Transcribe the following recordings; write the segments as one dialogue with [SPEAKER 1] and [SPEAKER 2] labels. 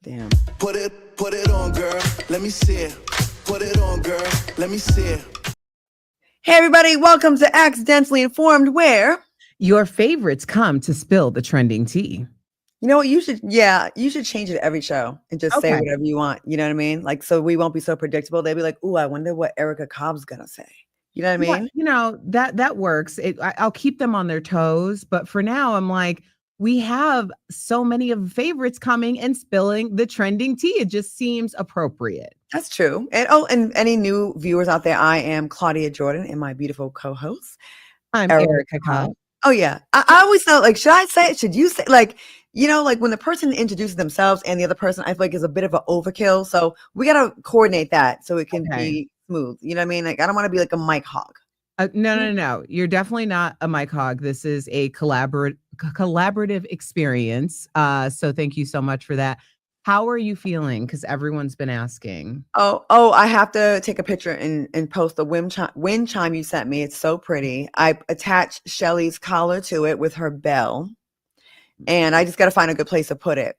[SPEAKER 1] Damn.
[SPEAKER 2] Put it on, girl. Let me see it. Put it on, girl. Let me see it.
[SPEAKER 1] Hey, everybody. Welcome to Accidentally Informed, where
[SPEAKER 3] your favorites come to spill the trending tea.
[SPEAKER 1] you know what? You should change it every show and just say whatever you want. You know what I mean? Like, so we won't be so predictable. They'll be like, "Ooh, I wonder what Erica Cobb's gonna say." You know what I mean?
[SPEAKER 3] You know, that works. I'll keep them on their toes. But for now, I'm like, we have so many of favorites coming and spilling the trending tea. It just seems appropriate.
[SPEAKER 1] That's true. And and any new viewers out there, I am Claudia Jordan and my beautiful co-host.
[SPEAKER 3] I'm Erica Cobb.
[SPEAKER 1] Oh yeah. I always felt like, should I say it? Should you say, like, you know, like when the person introduces themselves and the other person, I feel like is a bit of an overkill. So we got to coordinate that so it can be smooth. You know what I mean? Like, I don't want to be like a mic hog.
[SPEAKER 3] No. You're definitely not a mic hog. This is a collaborative experience. So thank you so much for that. How are you feeling? Because everyone's been asking.
[SPEAKER 1] Oh, I have to take a picture and post the wind chime you sent me. It's so pretty. I attached Shelly's collar to it with her bell. And I just got to find a good place to put it.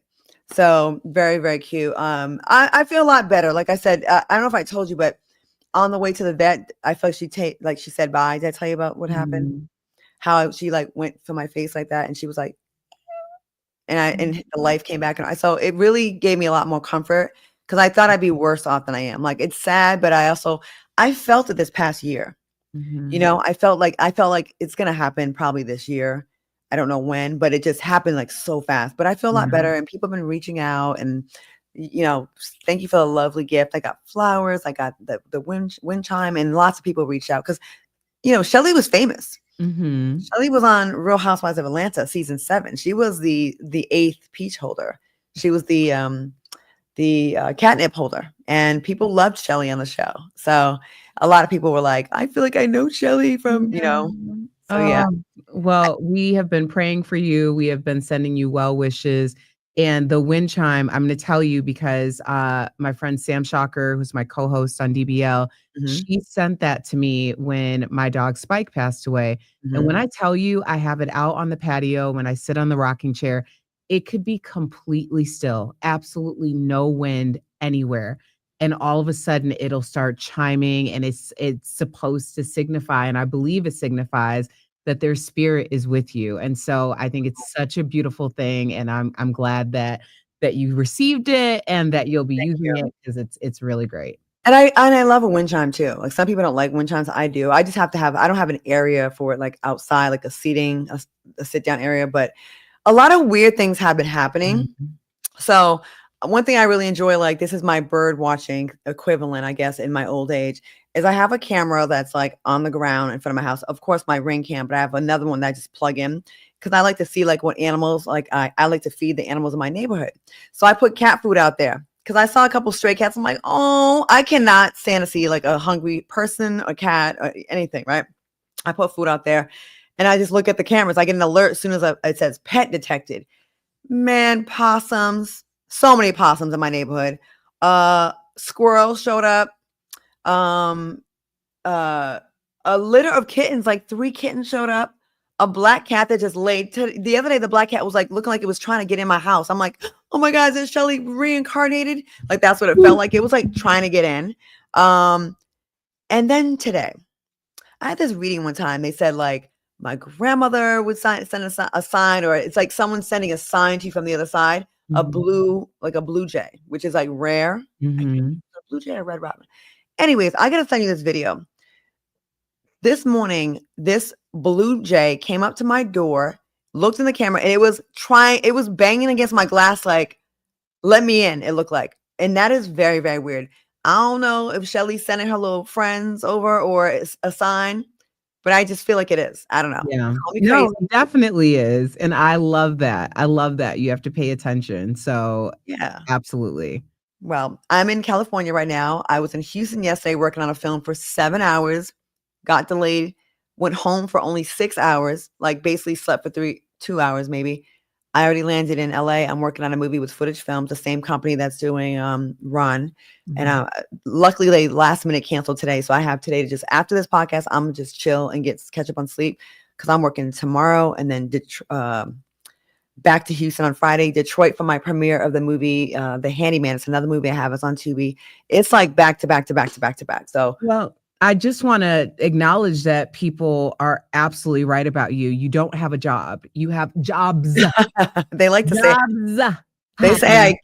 [SPEAKER 1] So very, very cute. I feel a lot better. Like I said, I don't know if I told you, but on the way to the vet, I felt she said bye. Did I tell you about what happened? How she like went for my face like that, and she was like, and the life came back, and so it really gave me a lot more comfort because I thought I'd be worse off than I am. Like, it's sad, but I felt it this past year. You know, I felt like it's gonna happen probably this year. I don't know when, but it just happened like so fast. But I feel a lot better, and people have been reaching out, and you know, thank you for the lovely gift. I got flowers, I got the wind chime, and lots of people reached out because, you know, Shelly was famous. Shelly was on Real Housewives of Atlanta season 7. She was the 8th peach holder. She was the catnip holder, and people loved Shelly on the show. So a lot of people were like, I feel like I know Shelly from, you know. So yeah.
[SPEAKER 3] Well, we have been praying for you. We have been sending you well wishes. And the wind chime, I'm going to tell you because my friend Sam Shocker, who's my co-host on DBL, she sent that to me when my dog Spike passed away. And when I tell you I have it out on the patio, when I sit on the rocking chair, it could be completely still, absolutely no wind anywhere. And all of a sudden it'll start chiming, and it's supposed to signify, and I believe it signifies that their spirit is with you. And so I think it's such a beautiful thing. And I'm glad that you received it and that you'll be using it because it's really great.
[SPEAKER 1] And I love a wind chime too. Like, some people don't like wind chimes. I do. I just have to I don't have an area for it, like outside, like a sit down area. But a lot of weird things have been happening. So one thing I really enjoy, like, this is my bird watching equivalent, I guess, in my old age, is I have a camera that's like on the ground in front of my house. Of course, my Ring cam, but I have another one that I just plug in because I like to see like what animals, like I like to feed the animals in my neighborhood. So I put cat food out there because I saw a couple stray cats. I'm like, oh, I cannot stand to see like a hungry person or cat or anything, right? I put food out there and I just look at the cameras. I get an alert as soon as it says pet detected. Man, possums. So many possums in my neighborhood. Squirrels showed up. A litter of kittens, like 3 kittens showed up. A black cat that just laid. The other day, the black cat was like looking like it was trying to get in my house. I'm like, oh my God, is Shelly reincarnated? Like, that's what it felt like. It was like trying to get in. And then today, I had this reading one time. They said like my grandmother would send a sign, or it's like someone sending a sign to you from the other side. A blue jay, which is like rare. A blue jay or red robin. Anyways, I gotta send you this video. This morning, this blue jay came up to my door, looked in the camera, and it was banging against my glass like, let me in, it looked like. And that is very, very weird. I don't know if Shelly's sending her little friends over or it's a sign, but I just feel like it is. I don't know.
[SPEAKER 3] Yeah. No, it definitely is. And I love that. I love that. You have to pay attention. So
[SPEAKER 1] yeah,
[SPEAKER 3] absolutely.
[SPEAKER 1] Well, I'm in California right now. I was in Houston yesterday working on a film for 7 hours, got delayed, went home for only 6 hours, like basically slept for 2 hours maybe. I already landed in LA. I'm working on a movie with Footage Films, the same company that's doing Run. And luckily they last minute canceled today. So I have today to just, after this podcast, I'm just chill and catch up on sleep because I'm working tomorrow and then back to Houston on Friday, Detroit for my premiere of the movie, The Handyman. It's another movie I have. It's on Tubi. It's like back to back to back to back to back. So,
[SPEAKER 3] well, I just want to acknowledge that people are absolutely right about you. You don't have a job. You have jobs.
[SPEAKER 1] they like to say,
[SPEAKER 3] Jobs.
[SPEAKER 1] they say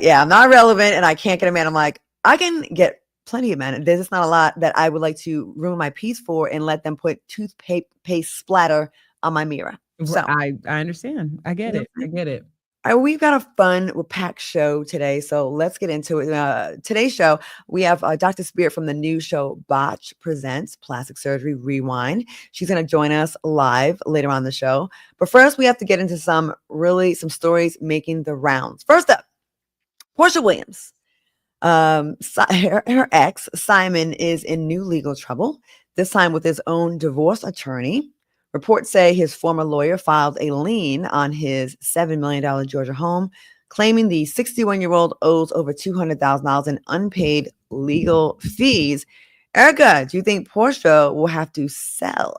[SPEAKER 1] yeah, I'm not relevant and I can't get a man. I'm like, I can get plenty of men. There's just not a lot that I would like to ruin my peace for and let them put toothpaste splatter on my mirror. So
[SPEAKER 3] I understand. I get it. I get it.
[SPEAKER 1] We've got a fun, packed show today, so let's get into it. Today's show, we have Dr. Spirit from the new show Botched Presents Plastic Surgery Rewind. She's going to join us live later on the show. But first, we have to get into some stories making the rounds. First up, Porsha Williams. Her ex, Simon, is in new legal trouble, this time with his own divorce attorney. Reports say his former lawyer filed a lien on his $7 million Georgia home, claiming the 61-year-old owes over $200,000 in unpaid legal fees. Erica, do you think Porsha will have to sell?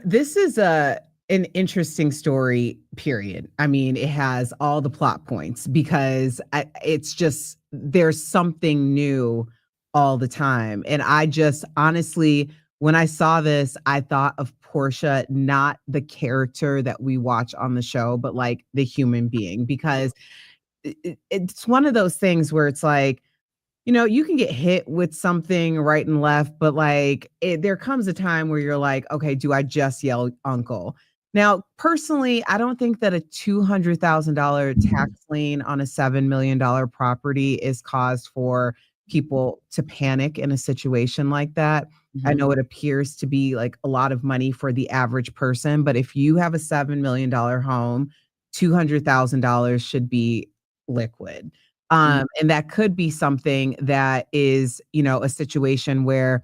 [SPEAKER 3] This is an interesting story, period. I mean, it has all the plot points because it's just, there's something new all the time. And I just honestly, when I saw this, I thought of Porsha, not the character that we watch on the show, but like the human being, because it's one of those things where it's like, you can get hit with something right and left, but like there comes a time where you're like, okay, do I just yell uncle? Now, personally, I don't think that a $200,000 tax lien on a $7 million property is cause for people to panic in a situation like that. Mm-hmm. I know it appears to be like a lot of money for the average person, but if you have a $7 million home, $200,000 should be liquid. And that could be something that is, a situation where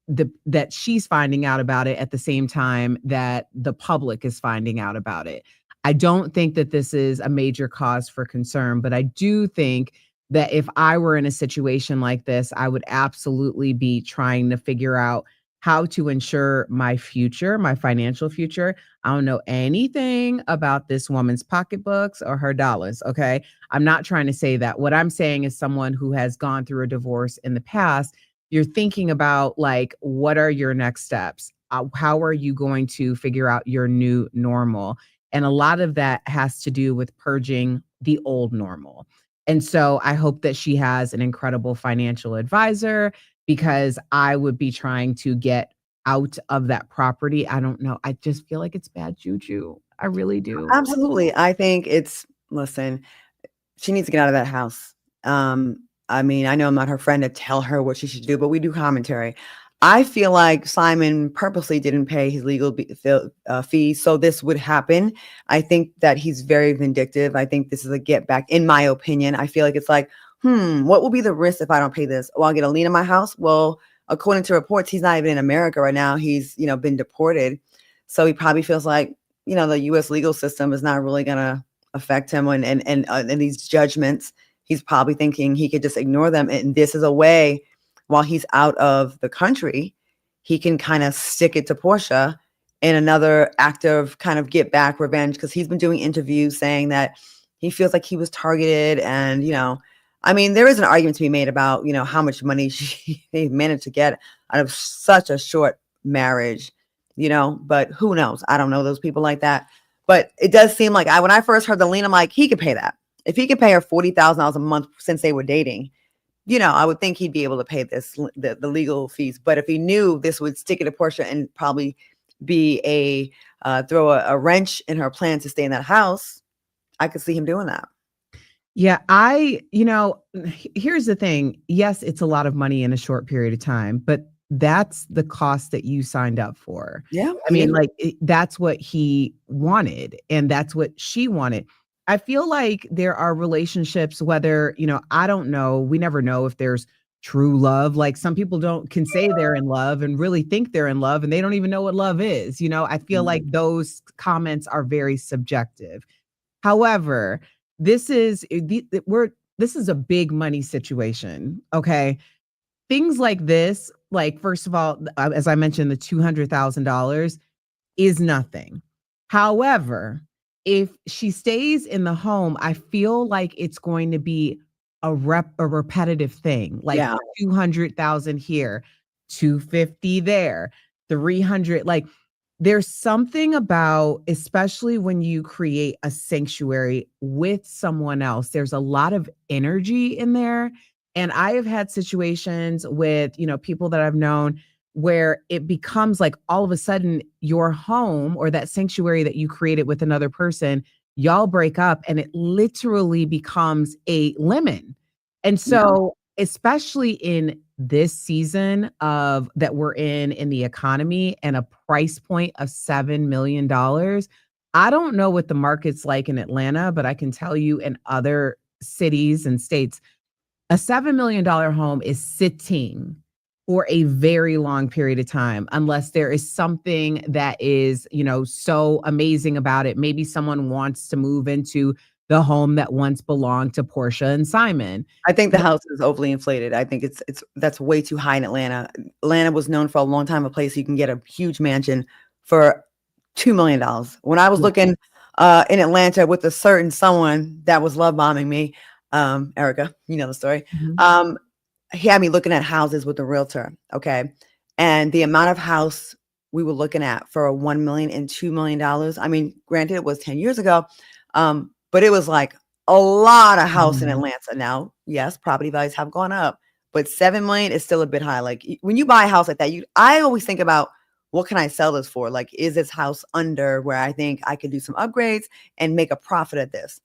[SPEAKER 3] that she's finding out about it at the same time that the public is finding out about it. I don't think that this is a major cause for concern, but I do think that if I were in a situation like this, I would absolutely be trying to figure out how to ensure my future, my financial future. I don't know anything about this woman's pocketbooks or her dollars, okay? I'm not trying to say that. What I'm saying is someone who has gone through a divorce in the past, you're thinking about like, what are your next steps? How are you going to figure out your new normal? And a lot of that has to do with purging the old normal. And so I hope that she has an incredible financial advisor, because I would be trying to get out of that property. I don't know. I just feel like it's bad juju. I really do.
[SPEAKER 1] Absolutely. I think listen, she needs to get out of that house. I mean, I know I'm not her friend to tell her what she should do, but we do commentary. I feel like Simon purposely didn't pay his legal fees, so this would happen. I think that he's very vindictive. I think this is a get back, in my opinion. I feel like it's like, what will be the risk if I don't pay this? Well, I'll get a lien in my house. Well, according to reports, he's not even in America right now. He's, been deported. So he probably feels like, the U.S. legal system is not really going to affect him. And these judgments, he's probably thinking he could just ignore them. And this is a way, while he's out of the country, he can kind of stick it to Porsha in another act of kind of get back revenge, because he's been doing interviews saying that he feels like he was targeted. And, I mean, there is an argument to be made about, how much money they managed to get out of such a short marriage, but who knows? I don't know those people like that. But it does seem like when I first heard the lien, I'm like, he could pay that. If he could pay her $40,000 a month since they were dating, I would think he'd be able to pay the legal fees. But if he knew this would stick it to Porsha and probably be throw a wrench in her plan to stay in that house, I could see him doing that.
[SPEAKER 3] Yeah, here's the thing. Yes, it's a lot of money in a short period of time, but that's the cost that you signed up for.
[SPEAKER 1] Yeah.
[SPEAKER 3] I mean, that's what he wanted, and that's what she wanted. I feel like there are relationships, whether, I don't know, we never know if there's true love. Like some people can say they're in love and really think they're in love, and they don't even know what love is. I feel like those comments are very subjective. However, this is a big money situation. Okay. Things like this, like, first of all, as I mentioned, the $200,000 is nothing. However, if she stays in the home, I feel like it's going to be a repetitive thing, like 200,000 here, 250 there, 300. Like there's something about, especially when you create a sanctuary with someone else, there's a lot of energy in there. And I have had situations with, people that I've known where it becomes like all of a sudden your home or that sanctuary that you created with another person, y'all break up and it literally becomes a lemon. And so, especially in this season of that we're in the economy and a price point of $7 million, I don't know what the market's like in Atlanta, but I can tell you in other cities and states, a $7 million home is sitting for a very long period of time, unless there is something that is, so amazing about it. Maybe someone wants to move into the home that once belonged to Porsha and Simon.
[SPEAKER 1] I think the house is overly inflated. I think that's way too high in Atlanta. Atlanta was known for a long time a place you can get a huge mansion for $2 million. When I was looking in Atlanta with a certain someone that was love bombing me, Erica, you know the story. He had me looking at houses with a realtor. Okay. And the amount of house we were looking at for $1 million and $2 million. I mean, granted, it was 10 years ago. But it was like a lot of house in Atlanta. Now, yes, property values have gone up, but 7 million is still a bit high. Like when you buy a house like that, I always think about what can I sell this for? Like, is this house under where I think I could do some upgrades and make a profit at this?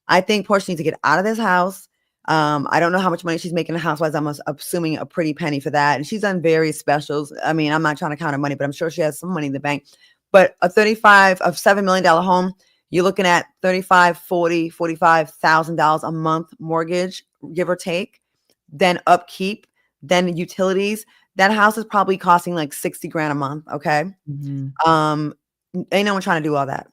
[SPEAKER 1] I think Porsche needs to get out of this house. I don't know how much money she's making in Housewives. I'm assuming a pretty penny for that. And she's done various specials. I mean, I'm not trying to count her money, but I'm sure she has some money in the bank. But a $7 million home, you're looking at $35,000, $45,000 a month mortgage, give or take, then upkeep, then utilities. That house is probably costing like 60 grand a month. Okay. Ain't no one trying to do all that.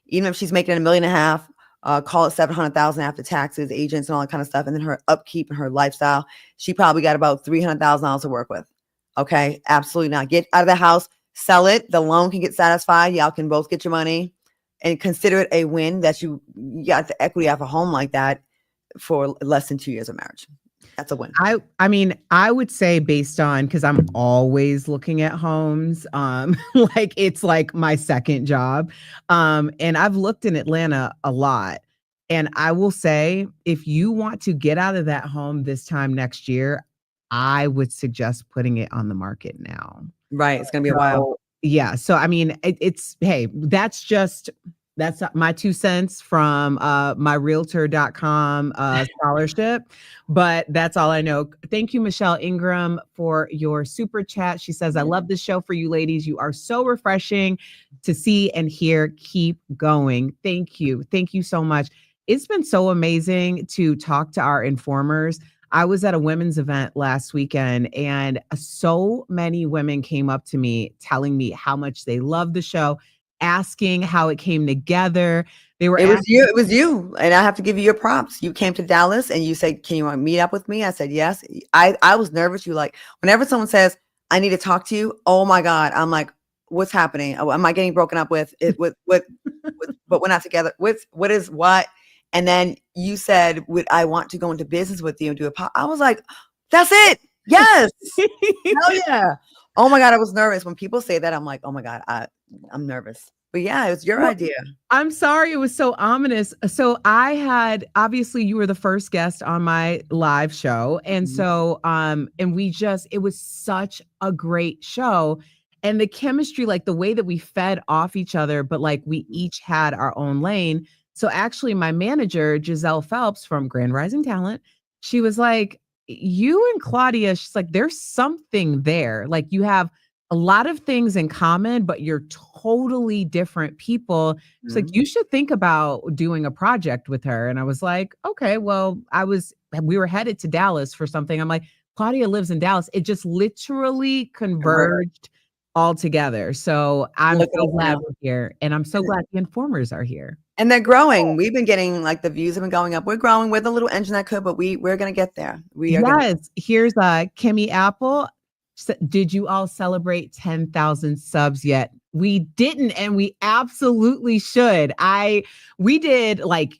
[SPEAKER 1] Even if she's making $1.5 million, call it 700,000 after taxes, agents and all that kind of stuff. And then her upkeep and her lifestyle, she probably got about $300,000 to work with. Okay. Absolutely not. Get out of the house, sell it. The loan can get satisfied. Y'all can both get your money. And consider it a win that you got the equity off a home like that for less than 2 years of marriage. That's a win.
[SPEAKER 3] I mean, I would say based on, because I'm always looking at homes, like it's like my second job. And I've looked in Atlanta a lot. And I will say, if you want to get out of that home this time next year, I would suggest putting it on the market now.
[SPEAKER 1] Right. It's going to be a while.
[SPEAKER 3] Yeah. So, I mean, hey, that's my 2 cents from my realtor.com scholarship, but that's all I know. Thank you, Michelle Ingram, for your super chat. She says, I love this show for you ladies. You are so refreshing to see and hear. Keep going. Thank you. Thank you so much. It's been so amazing to talk to our informers. I was at a women's event last weekend and so many women came up to me telling me how much they love the show, asking how it came together. It
[SPEAKER 1] was you. And I have to give you your props. You came to Dallas and you said, can you meet up with me? I said, yes. I was nervous. Whenever someone says, I need to talk to you. Oh my God. I'm like, what's happening? Oh, am I getting broken up with but we're not together. What is what? And then you said, would I want to go into business with you and do a I was like, that's it. Yes. Hell yeah. Oh my God. I was nervous. When people say that, I'm like, oh my God, I'm nervous. But yeah, it was your idea.
[SPEAKER 3] I'm sorry. It was so ominous. So obviously you were the first guest on my live show. And so, and it was such a great show. And the chemistry, like the way that we fed off each other, but like we each had our own lane. So actually my manager, Giselle Phelps from Grand Rising Talent, she was like, you and Claudia, she's like, there's something there. Like you have a lot of things in common, but you're totally different people. It's like, you should think about doing a project with her. And I was like, okay, well, we were headed to Dallas for something. I'm like, Claudia lives in Dallas. It just literally converged all together. So I'm so glad we're here. And I'm so glad the informers are here.
[SPEAKER 1] And they're growing. We've been getting like the views have been going up. We're growing with a little engine that could, but we're going to get there.
[SPEAKER 3] Here's Kimmy Apple. Did you all celebrate 10,000 subs yet? We didn't, and we absolutely should. We did, like,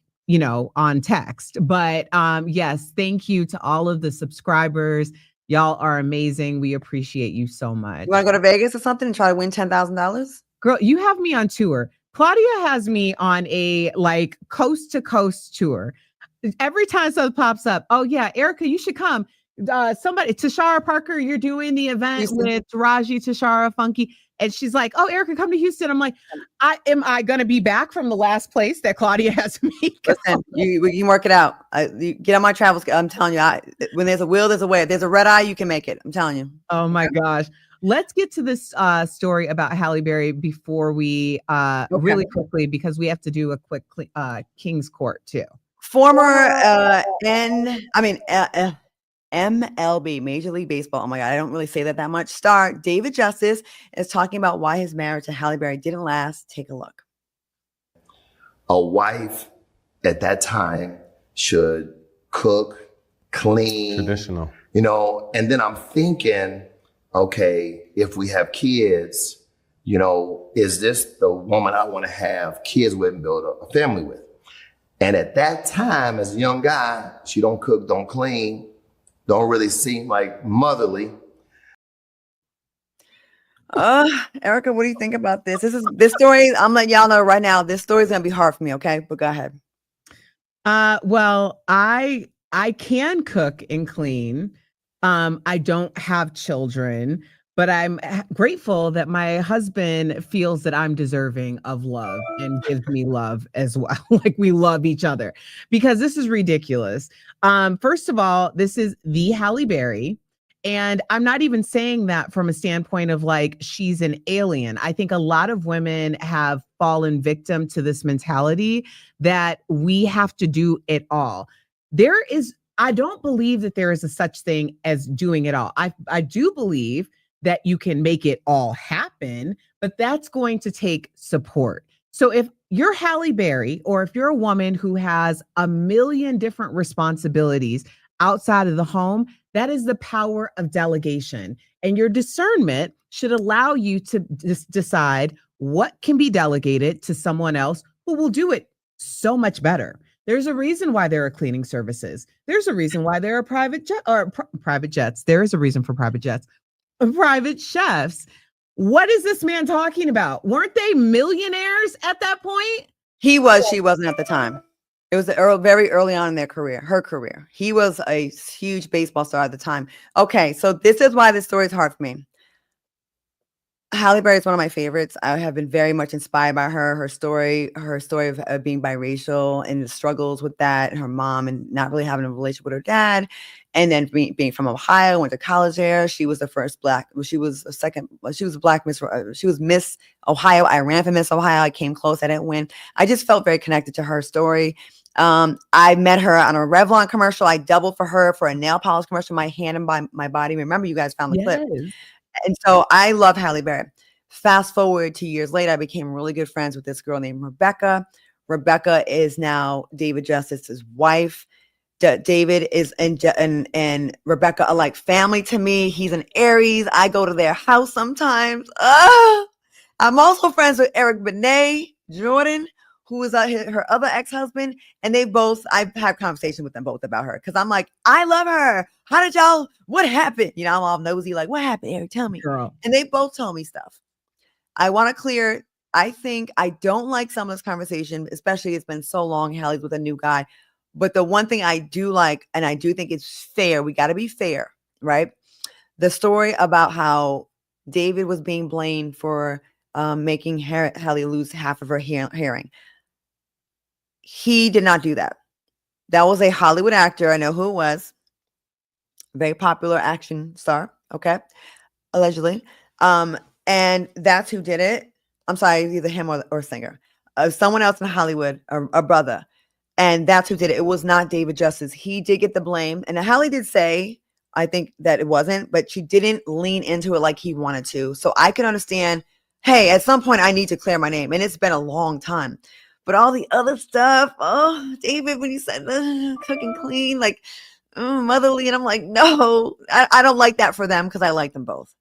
[SPEAKER 3] on text, but yes, thank you to all of the subscribers. Y'all are amazing. We appreciate you so much.
[SPEAKER 1] You want to go to Vegas or something and try to win $10,000?
[SPEAKER 3] Girl, you have me on tour. Claudia has me on a like coast to coast tour. Every time something pops up, oh yeah, Erica, you should come. Tashara Parker, you're doing the event
[SPEAKER 1] Houston.
[SPEAKER 3] with Taraji, Tashara, Funky. And she's like, oh, Erica, come to Houston. I'm like, am I going to be back from the last place that Claudia has me go?
[SPEAKER 1] Listen, you can work it out. You get on my travels. I'm telling you, when there's a will, there's a way. If there's a red eye, you can make it. I'm telling you.
[SPEAKER 3] Oh my gosh. Let's get to this story about Halle Berry before we really quickly, because we have to do a quick King's Court too.
[SPEAKER 1] Former MLB, Major League Baseball. Oh my God, I don't really say that much. Star David Justice is talking about why his marriage to Halle Berry didn't last. Take a look.
[SPEAKER 4] A wife at that time should cook, clean,
[SPEAKER 5] traditional,
[SPEAKER 4] and then I'm thinking, okay, if we have kids, is this the woman I want to have kids with and build a family with? And at that time, as a young guy, she don't cook, don't clean, don't really seem like motherly.
[SPEAKER 1] Erica, what do you think about this? This story, I'm letting y'all know right now, this story is going to be hard for me, okay? But go ahead.
[SPEAKER 3] Well, I can cook and clean. I don't have children, but I'm grateful that my husband feels that I'm deserving of love and gives me love as well. Like, we love each other, because this is ridiculous. First of all, this is the Halle Berry. And I'm not even saying that from a standpoint of like, she's an alien. I think a lot of women have fallen victim to this mentality that we have to do it all. I don't believe that there is a such thing as doing it all. I do believe that you can make it all happen, but that's going to take support. So if you're Halle Berry, or if you're a woman who has a million different responsibilities outside of the home, that is the power of delegation. And your discernment should allow you to decide what can be delegated to someone else who will do it so much better. There's a reason why there are cleaning services. There's a reason why there are private jets. There is a reason for private jets. Private chefs. What is this man talking about? Weren't they millionaires at that point?
[SPEAKER 1] He was. She wasn't at the time. It was very early on in her career. He was a huge baseball star at the time. Okay, so this is why this story is hard for me. Halle Berry is one of my favorites. I have been very much inspired by her story of being biracial and the struggles with that, and her mom and not really having a relationship with her dad. And then being from Ohio, went to college there. She was the first black. She was a black Miss. She was Miss Ohio. I ran for Miss Ohio. I came close. I didn't win. I just felt very connected to her story. I met her on a Revlon commercial. I doubled for her for a nail polish commercial. My hand and my body. Remember, you guys found the clip. And so I love Halle Berry. Fast forward 2 years later, I became really good friends with this girl named Rebecca. Rebecca is now David Justice's wife. David is and Rebecca are like family to me. He's an Aries. I go to their house sometimes. I'm also friends with Eric Benet Jordan, who is her other ex-husband. And I've had conversations with them both about her, because I'm like, I love her. What happened? I'm all nosy, like, what happened, Eric? Tell me.
[SPEAKER 3] Girl.
[SPEAKER 1] And they both told me stuff. I want to clear. I think I don't like some of this conversation, especially it's been so long. Halle's with a new guy. But the one thing I do like, and I do think it's fair, we got to be fair, right? The story about how David was being blamed for making Halle lose half of her hearing. He did not do that. That was a Hollywood actor. I know who it was. Very popular action star. Okay. Allegedly. And that's who did it. I'm sorry, either him or singer. Someone else in Hollywood, a brother. And that's who did it. It was not David Justice. He did get the blame. And Halle did say, I think, that it wasn't, but she didn't lean into it like he wanted to. So I can understand, hey, at some point I need to clear my name. And it's been a long time. But all the other stuff, David, when you said cook and clean, like motherly, and I'm like, no, I don't like that for them, because I like them both.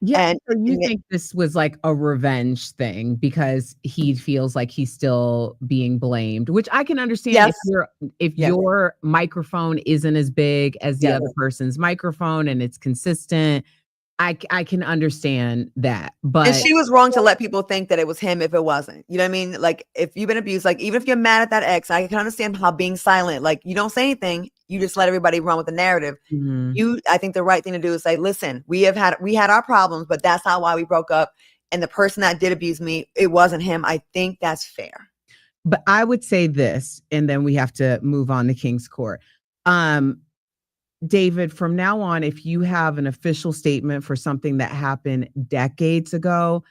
[SPEAKER 3] Yeah.
[SPEAKER 1] And
[SPEAKER 3] So you think this was like a revenge thing because he feels like he's still being blamed, which I can understand
[SPEAKER 1] yes,
[SPEAKER 3] if
[SPEAKER 1] yes,
[SPEAKER 3] your microphone isn't as big as the
[SPEAKER 1] yes.
[SPEAKER 3] other person's microphone and it's consistent. I can understand that.
[SPEAKER 1] And
[SPEAKER 3] But
[SPEAKER 1] she was wrong to let people think that it was him if it wasn't. You know what I mean? Like, if you've been abused, like, even if you're mad at that ex, I can understand how being silent, like, you don't say anything, you just let everybody run with the narrative. I think the right thing to do is say, listen, we had our problems, but that's not why we broke up. And the person that did abuse me, it wasn't him. I think that's fair.
[SPEAKER 3] But I would say this, and then we have to move on to King's Court. David, from now on, if you have an official statement for something that happened decades ago,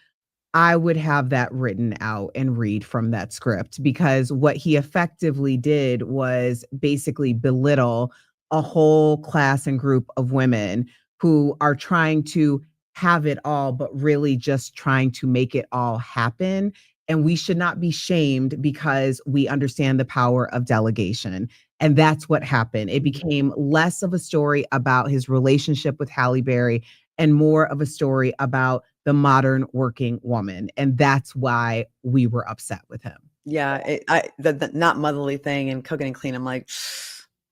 [SPEAKER 3] I would have that written out and read from that script, because what he effectively did was basically belittle a whole class and group of women who are trying to have it all, but really just trying to make it all happen. And we should not be shamed because we understand the power of delegation. And that's what happened. It became less of a story about his relationship with Halle Berry and more of a story about the modern working woman. And that's why we were upset with him.
[SPEAKER 1] Yeah, the not motherly thing and cooking and clean. I'm like,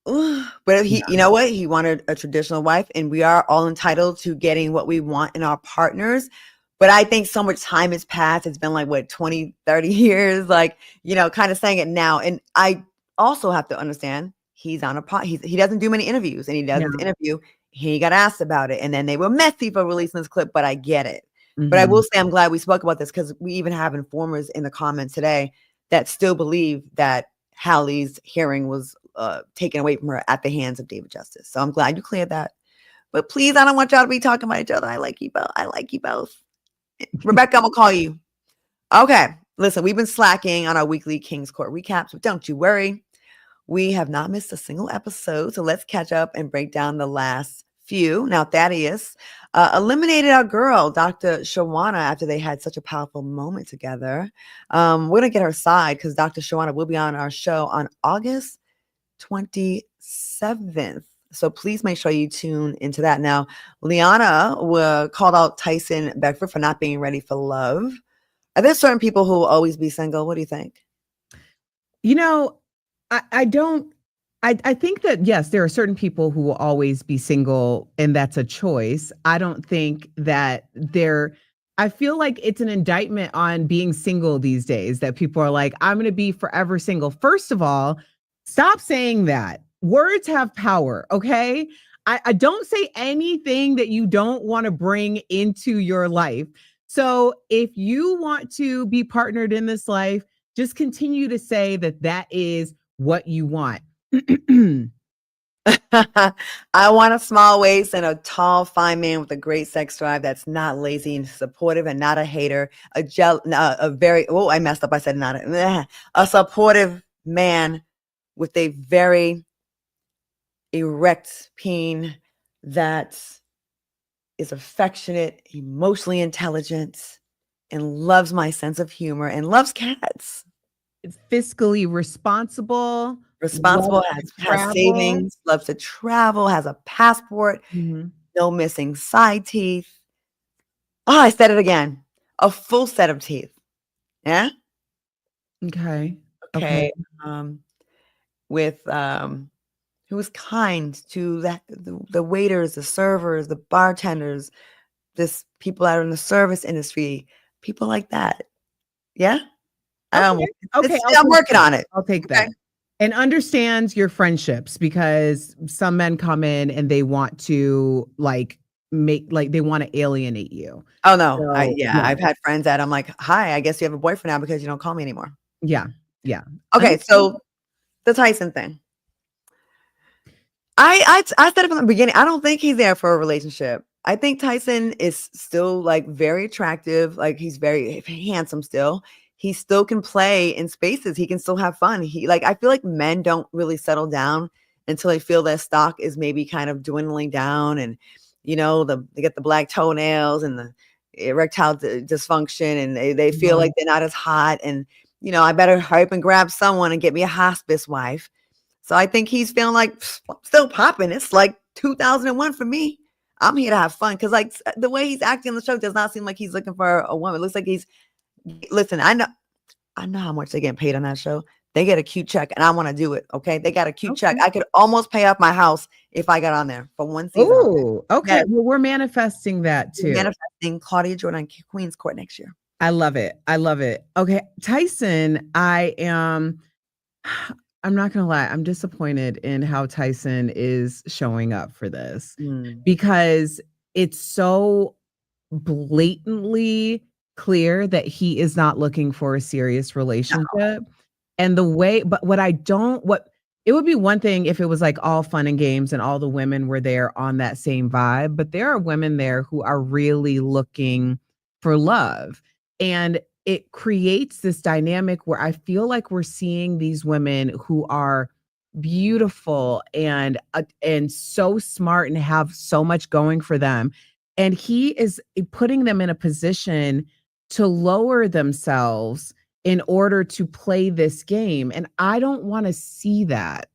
[SPEAKER 1] ugh. But you know what? He wanted a traditional wife, and we are all entitled to getting what we want in our partners. But I think so much time has passed. It's been like, what, 20, 30 years, like, kind of saying it now. And I also have to understand he's on a pot. He doesn't do many interviews, and he does his interview. He got asked about it, and then they were messy for releasing this clip, but I get it. But I will say I'm glad we spoke about this, because we even have informers in the comments today that still believe that Halle's hearing was taken away from her at the hands of David Justice. So I'm glad you cleared that. But please, I don't want y'all to be talking about each other. I like you both. I like you both. Rebecca, I'm going to call you. Okay. Listen, we've been slacking on our weekly King's Court recaps, but don't you worry. We have not missed a single episode. So let's catch up and break down the last few. Now, Thaddeus eliminated our girl, Dr. Shawana, after they had such a powerful moment together. We're going to get her side, because Dr. Shawana will be on our show on August 27th. So please make sure you tune into that. Now, Liana called out Tyson Beckford for not being ready for love. Are there certain people who will always be single? What do you think?
[SPEAKER 3] I think that, yes, there are certain people who will always be single, and that's a choice. I don't think that I feel like it's an indictment on being single these days, that people are like, I'm going to be forever single. First of all, stop saying that. Words have power, okay? I don't say anything that you don't want to bring into your life. So if you want to be partnered in this life, just continue to say that is what you want.
[SPEAKER 1] I want a small waist and a tall, fine man with a great sex drive that's not lazy and supportive and not a hater. I messed up. I said a supportive man with a very erect peen that is affectionate, emotionally intelligent, and loves my sense of humor and loves cats.
[SPEAKER 3] Fiscally responsible,
[SPEAKER 1] has savings, loves to travel, has a passport, no missing side teeth. Oh, I said it again. A full set of teeth. Yeah.
[SPEAKER 3] Okay.
[SPEAKER 1] With who was kind to the waiters, the servers, the bartenders, people that are in the service industry, people like that. Yeah.
[SPEAKER 3] Okay.
[SPEAKER 1] I'm working on it.
[SPEAKER 3] I'll take that. And understands your friendships, because some men come in and they want to they want to alienate you.
[SPEAKER 1] Oh no. So, I've had friends that I'm like, hi, I guess you have a boyfriend now because you don't call me anymore.
[SPEAKER 3] Yeah.
[SPEAKER 1] Okay. So the Tyson thing. I said it from the beginning. I don't think he's there for a relationship. I think Tyson is still like very attractive. Like, he's very handsome still. He still can play in spaces. He can still have fun. I feel like men don't really settle down until they feel their stock is maybe kind of dwindling down, and they get the black toenails and the erectile dysfunction, and they feel like they're not as hot, and I better hurry up and grab someone and get me a hospice wife. So I think he's feeling like still popping. It's like 2001 for me. I'm here to have fun. Cause like the way he's acting on the show does not seem like he's looking for a woman. It looks like listen, I know how much they get paid on that show. They get a cute check and I want to do it. Okay. They got a cute check. I could almost pay off my house if I got on there for one season.
[SPEAKER 3] Oh, okay.
[SPEAKER 1] Yes.
[SPEAKER 3] Well, we're manifesting that too.
[SPEAKER 1] Manifesting Claudia Jordan Queen's Court next year.
[SPEAKER 3] I love it. I love it. Okay. Tyson, I'm not going to lie. I'm disappointed in how Tyson is showing up for this because it's so blatantly clear that he is not looking for a serious relationship. No. And it would be one thing if it was like all fun and games and all the women were there on that same vibe, but there are women there who are really looking for love. And it creates this dynamic where I feel like we're seeing these women who are beautiful and so smart and have so much going for them. And he is putting them in a position to lower themselves in order to play this game. And I don't want to see that.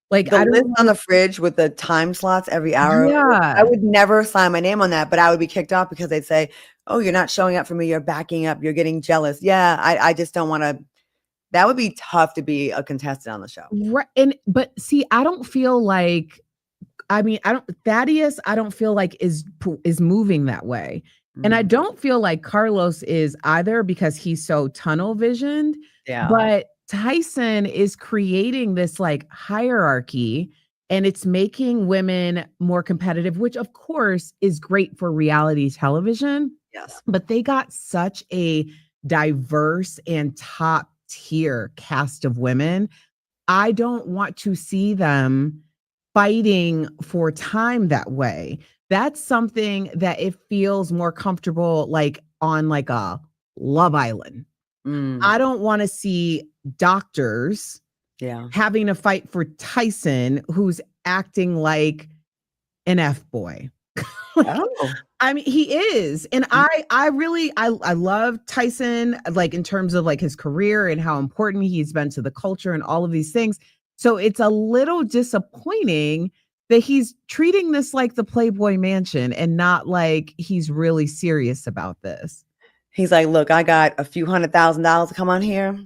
[SPEAKER 3] Like
[SPEAKER 1] the list on the fridge with the time slots every hour. Yeah. I would never sign my name on that, but I would be kicked off because they'd say, oh, you're not showing up for me. You're backing up. You're getting jealous. Yeah. I just don't want to. That would be tough to be a contestant on the show.
[SPEAKER 3] Right. But see, I don't feel like, Thaddeus, I don't feel like is moving that way. And I don't feel like Carlos is either because he's so tunnel visioned. Yeah. But Tyson is creating this like hierarchy and it's making women more competitive, which of course is great for reality television.
[SPEAKER 1] Yes.
[SPEAKER 3] But they got such a diverse and top tier cast of women. I don't want to see them fighting for time that way. That's something that it feels more comfortable like on like a Love Island. I don't want to see doctors having to fight for Tyson, who's acting like an F-boy. I mean, he is. And I love Tyson, like in terms of like his career and how important he's been to the culture and all of these things. So it's a little disappointing that he's treating this like the Playboy Mansion and not like he's really serious about this.
[SPEAKER 1] He's like, look, I got a few $100,000 to come on here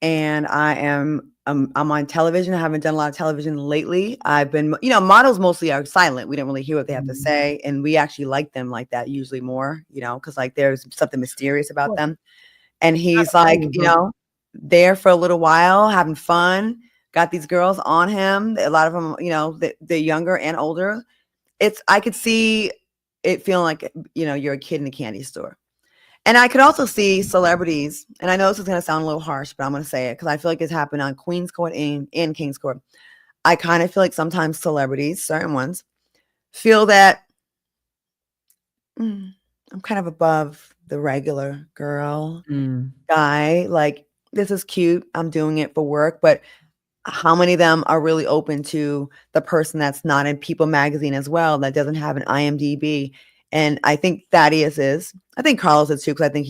[SPEAKER 1] and I'm on television. I haven't done a lot of television lately. I've been, models mostly are silent. We don't really hear what they have to say. And we actually like them like that usually more, because like there's something mysterious about them. And he's like, there for a little while, having fun. Got these girls on him. A lot of them, they're younger and older. I could see it feeling like, you're a kid in a candy store. And I could also see celebrities, and I know this is going to sound a little harsh, but I'm going to say it because I feel like it's happened on Queen's Court and King's Court. I kind of feel like sometimes celebrities, certain ones, feel that I'm kind of above the regular girl guy. Like, this is cute. I'm doing it for work. But how many of them are really open to the person that's not in People magazine as well, that doesn't have an IMDb? And I think Thaddeus is. I think Carlos is too, because I think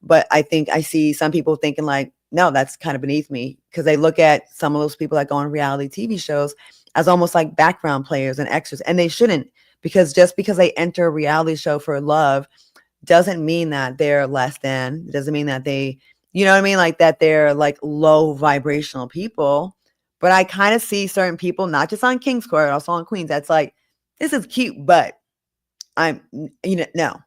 [SPEAKER 1] but I think I see some people thinking like, no, that's kind of beneath me, because they look at some of those people that go on reality TV shows as almost like background players and extras. And they shouldn't, because just because they enter a reality show for love doesn't mean that they're less than. It doesn't mean that they, like that they're like low vibrational people. But I kind of see certain people, not just on King's Court, also on Queen's, that's like, this is cute, but I'm, no,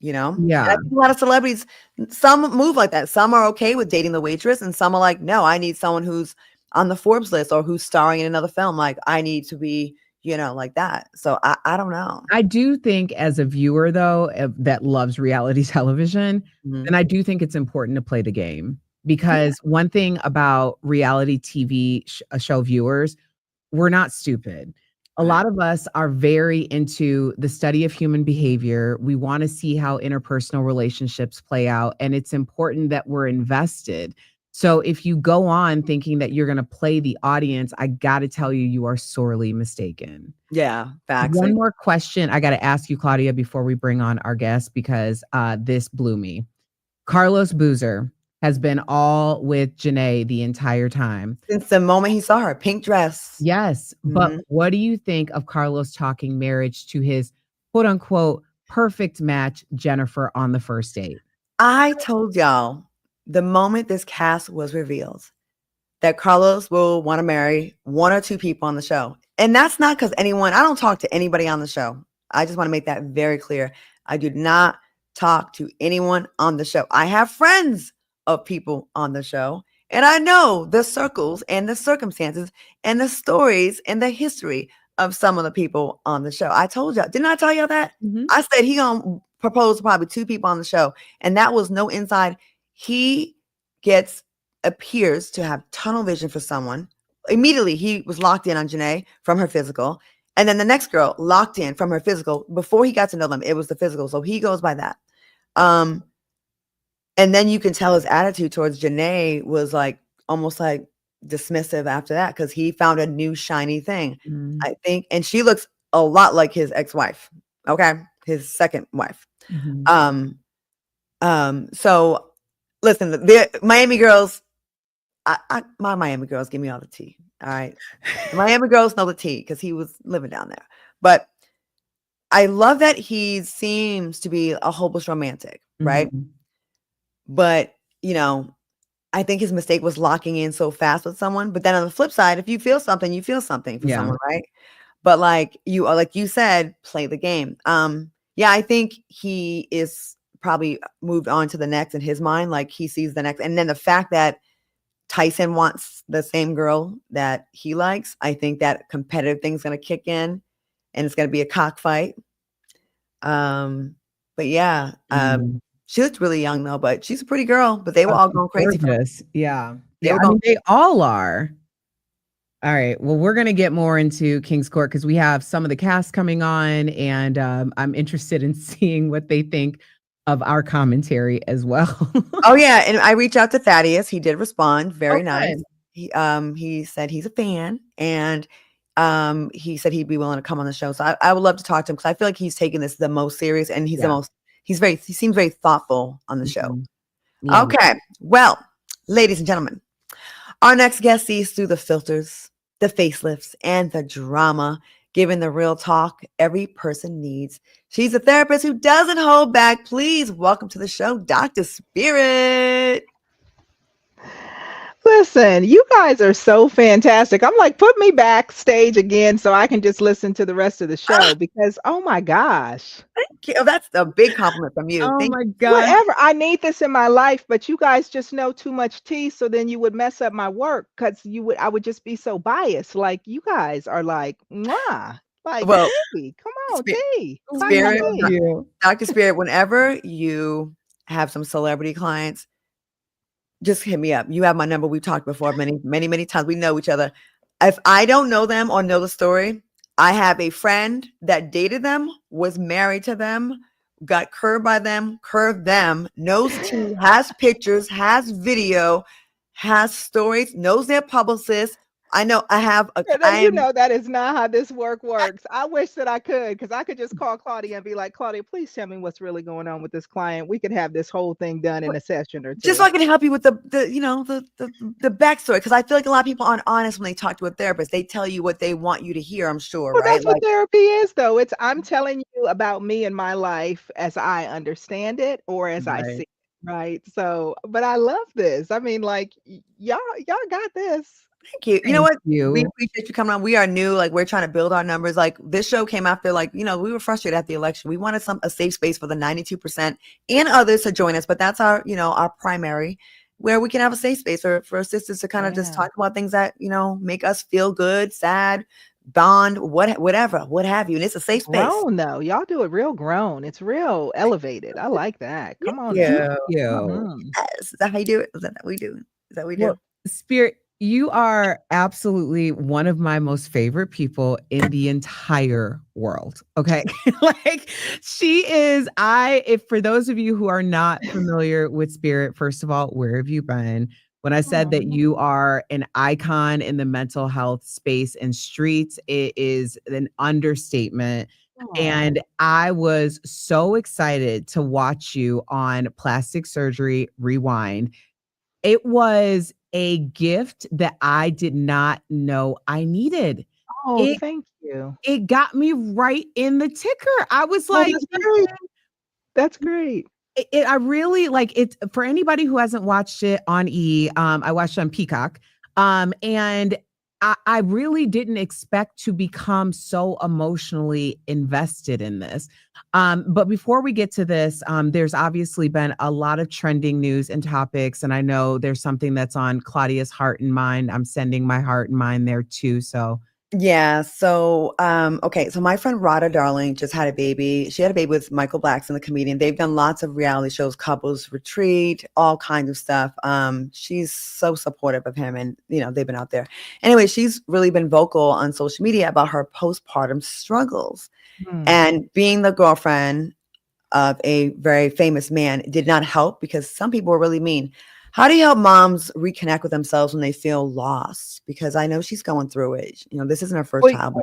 [SPEAKER 1] Yeah. And I think a lot of celebrities, some move like that. Some are okay with dating the waitress, and some are like, no, I need someone who's on the Forbes list or who's starring in another film. Like, I need to be, like that. So I don't know.
[SPEAKER 3] I do think as a viewer, though, that loves reality television, then I do think it's important to play the game, because one thing about reality TV show viewers, we're not stupid. A lot of us are very into the study of human behavior. We want to see how interpersonal relationships play out, and it's important that we're invested. So if you go on thinking that you're going to play the audience, I got to tell you, you are sorely mistaken.
[SPEAKER 1] Yeah, facts.
[SPEAKER 3] One more question I got to ask you, Claudia, before we bring on our guest, because this blew me. Carlos Boozer, has been all with Janae the entire time.
[SPEAKER 1] Since the moment he saw her, pink dress.
[SPEAKER 3] Yes. But what do you think of Carlos talking marriage to his quote unquote perfect match, Jennifer, on the first date?
[SPEAKER 1] I told y'all the moment this cast was revealed that Carlos will want to marry one or two people on the show. And that's not because I don't talk to anybody on the show. I just want to make that very clear. I do not talk to anyone on the show. I have friends of people on the show, and I know the circles and the circumstances and the stories and the history of some of the people on the show. I told y'all, didn't I tell y'all that? I said he gonna propose to probably two people on the show, and that was no inside. He appears to have tunnel vision for someone. Immediately, he was locked in on Janae from her physical. And then the next girl locked in from her physical. Before he got to know them, it was the physical. So he goes by that. And then you can tell his attitude towards Janae was like almost like dismissive after that, because he found a new shiny thing, I think. And she looks a lot like his ex-wife. Okay. His second wife. So listen, the Miami girls, my Miami girls give me all the tea. All right. The Miami girls know the tea because he was living down there. But I love that he seems to be a hopeless romantic, right? But, I think his mistake was locking in so fast with someone. But then on the flip side, if you feel something, you feel something for someone, right? But like you said, play the game. I think he is probably moved on to the next in his mind. Like he sees the next. And then the fact that Tyson wants the same girl that he likes, I think that competitive thing's going to kick in and it's going to be a cockfight. But yeah, she looked really young though, but she's a pretty girl, but they were all going crazy.
[SPEAKER 3] Yeah. They all are. All right. Well, we're going to get more into King's Court because we have some of the cast coming on, and I'm interested in seeing what they think of our commentary as well.
[SPEAKER 1] Oh yeah, and I reached out to Thaddeus. He did respond. Very nice. He said he's a fan, and he said he'd be willing to come on the show. So I would love to talk to him because I feel like he's taking this the most serious, and he seems very thoughtful on the show. Okay, well, ladies and gentlemen, our next guest sees through the filters, the facelifts, and the drama, giving the real talk every person needs. She's a therapist who doesn't hold back. Please welcome to the show, Dr. Spirit.
[SPEAKER 5] Listen, you guys are so fantastic. I'm like, put me backstage again so I can just listen to the rest of the show because, oh my gosh.
[SPEAKER 1] Thank you. That's a big compliment from you.
[SPEAKER 3] Oh my God.
[SPEAKER 5] Whatever. I need this in my life, but you guys just know too much tea. So then you would mess up my work because I would just be so biased. Like you guys are like, mwah. Like,
[SPEAKER 1] well,
[SPEAKER 5] hey, come on, tea.
[SPEAKER 1] Spirit, Dr. Spirit, whenever you have some celebrity clients, just hit me up. You have my number. We've talked before many times. We know each other. If I don't know them or know the story, I have a friend that dated them, was married to them, got curved by them, curved them, knows tea, has pictures, has video, has stories, knows their publicist. I know I have a.
[SPEAKER 5] That is not how this works. I wish that I could, because I could just call Claudia and be like, Claudia, please tell me what's really going on with this client. We could have this whole thing done in a session or two.
[SPEAKER 1] Just so I can help you with the backstory, because I feel like a lot of people aren't honest when they talk to a therapist. They tell you what they want you to hear. I'm sure,
[SPEAKER 5] well,
[SPEAKER 1] right?
[SPEAKER 5] That's what therapy is, though. I'm telling you about me and my life as I understand it or as I see it. Right. So, but I love this. I mean, like y'all got this.
[SPEAKER 1] Thank you. You know what? We appreciate you coming on. We are new. Like, we're trying to build our numbers. Like, this show came after, like, we were frustrated at the election. We wanted a safe space for the 92% and others to join us. But that's our primary, where we can have a safe space for sisters to kind of just talk about things that, make us feel good, sad, bond, whatever, what have you. And it's a safe space.
[SPEAKER 5] Grown, though. Y'all do it real grown. It's real elevated. I like that. Come on.
[SPEAKER 1] Yeah.
[SPEAKER 5] Is
[SPEAKER 1] that how you do it? Is that what we do? Is that what we do?
[SPEAKER 3] Well, Spirit, you are absolutely one of my most favorite people in the entire world. Okay. Like, she is, if for those of you who are not familiar with Spirit, first of all, where have you been? When I said that you are an icon in the mental health space and streets, it is an understatement. And I was so excited to watch you on Plastic Surgery Rewind. It was a gift that I did not know I needed.
[SPEAKER 5] Oh,
[SPEAKER 3] It
[SPEAKER 5] thank you.
[SPEAKER 3] it got me right in the ticker. I was
[SPEAKER 5] Oh,
[SPEAKER 3] like,
[SPEAKER 5] that's great. That's great.
[SPEAKER 3] I really like it. For anybody who hasn't watched it on I watched it on Peacock. And I really didn't expect to become so emotionally invested in this. But before we get to this, there's obviously been a lot of trending news and topics, and I know there's something that's on Claudia's heart and mind. I'm sending my heart and mind there too. So
[SPEAKER 1] Yeah. So, okay. So my friend Rada Darling just had a baby. She had a baby with Michael Blackson, the comedian. They've done lots of reality shows, couples retreat, all kinds of stuff. She's so supportive of him, and they've been out there. Anyway, she's really been vocal on social media about her postpartum struggles, and being the girlfriend of a very famous man did not help because some people were really mean. How do you help moms reconnect with themselves when they feel lost? Because I know she's going through it. This isn't her first
[SPEAKER 5] Well,
[SPEAKER 1] child.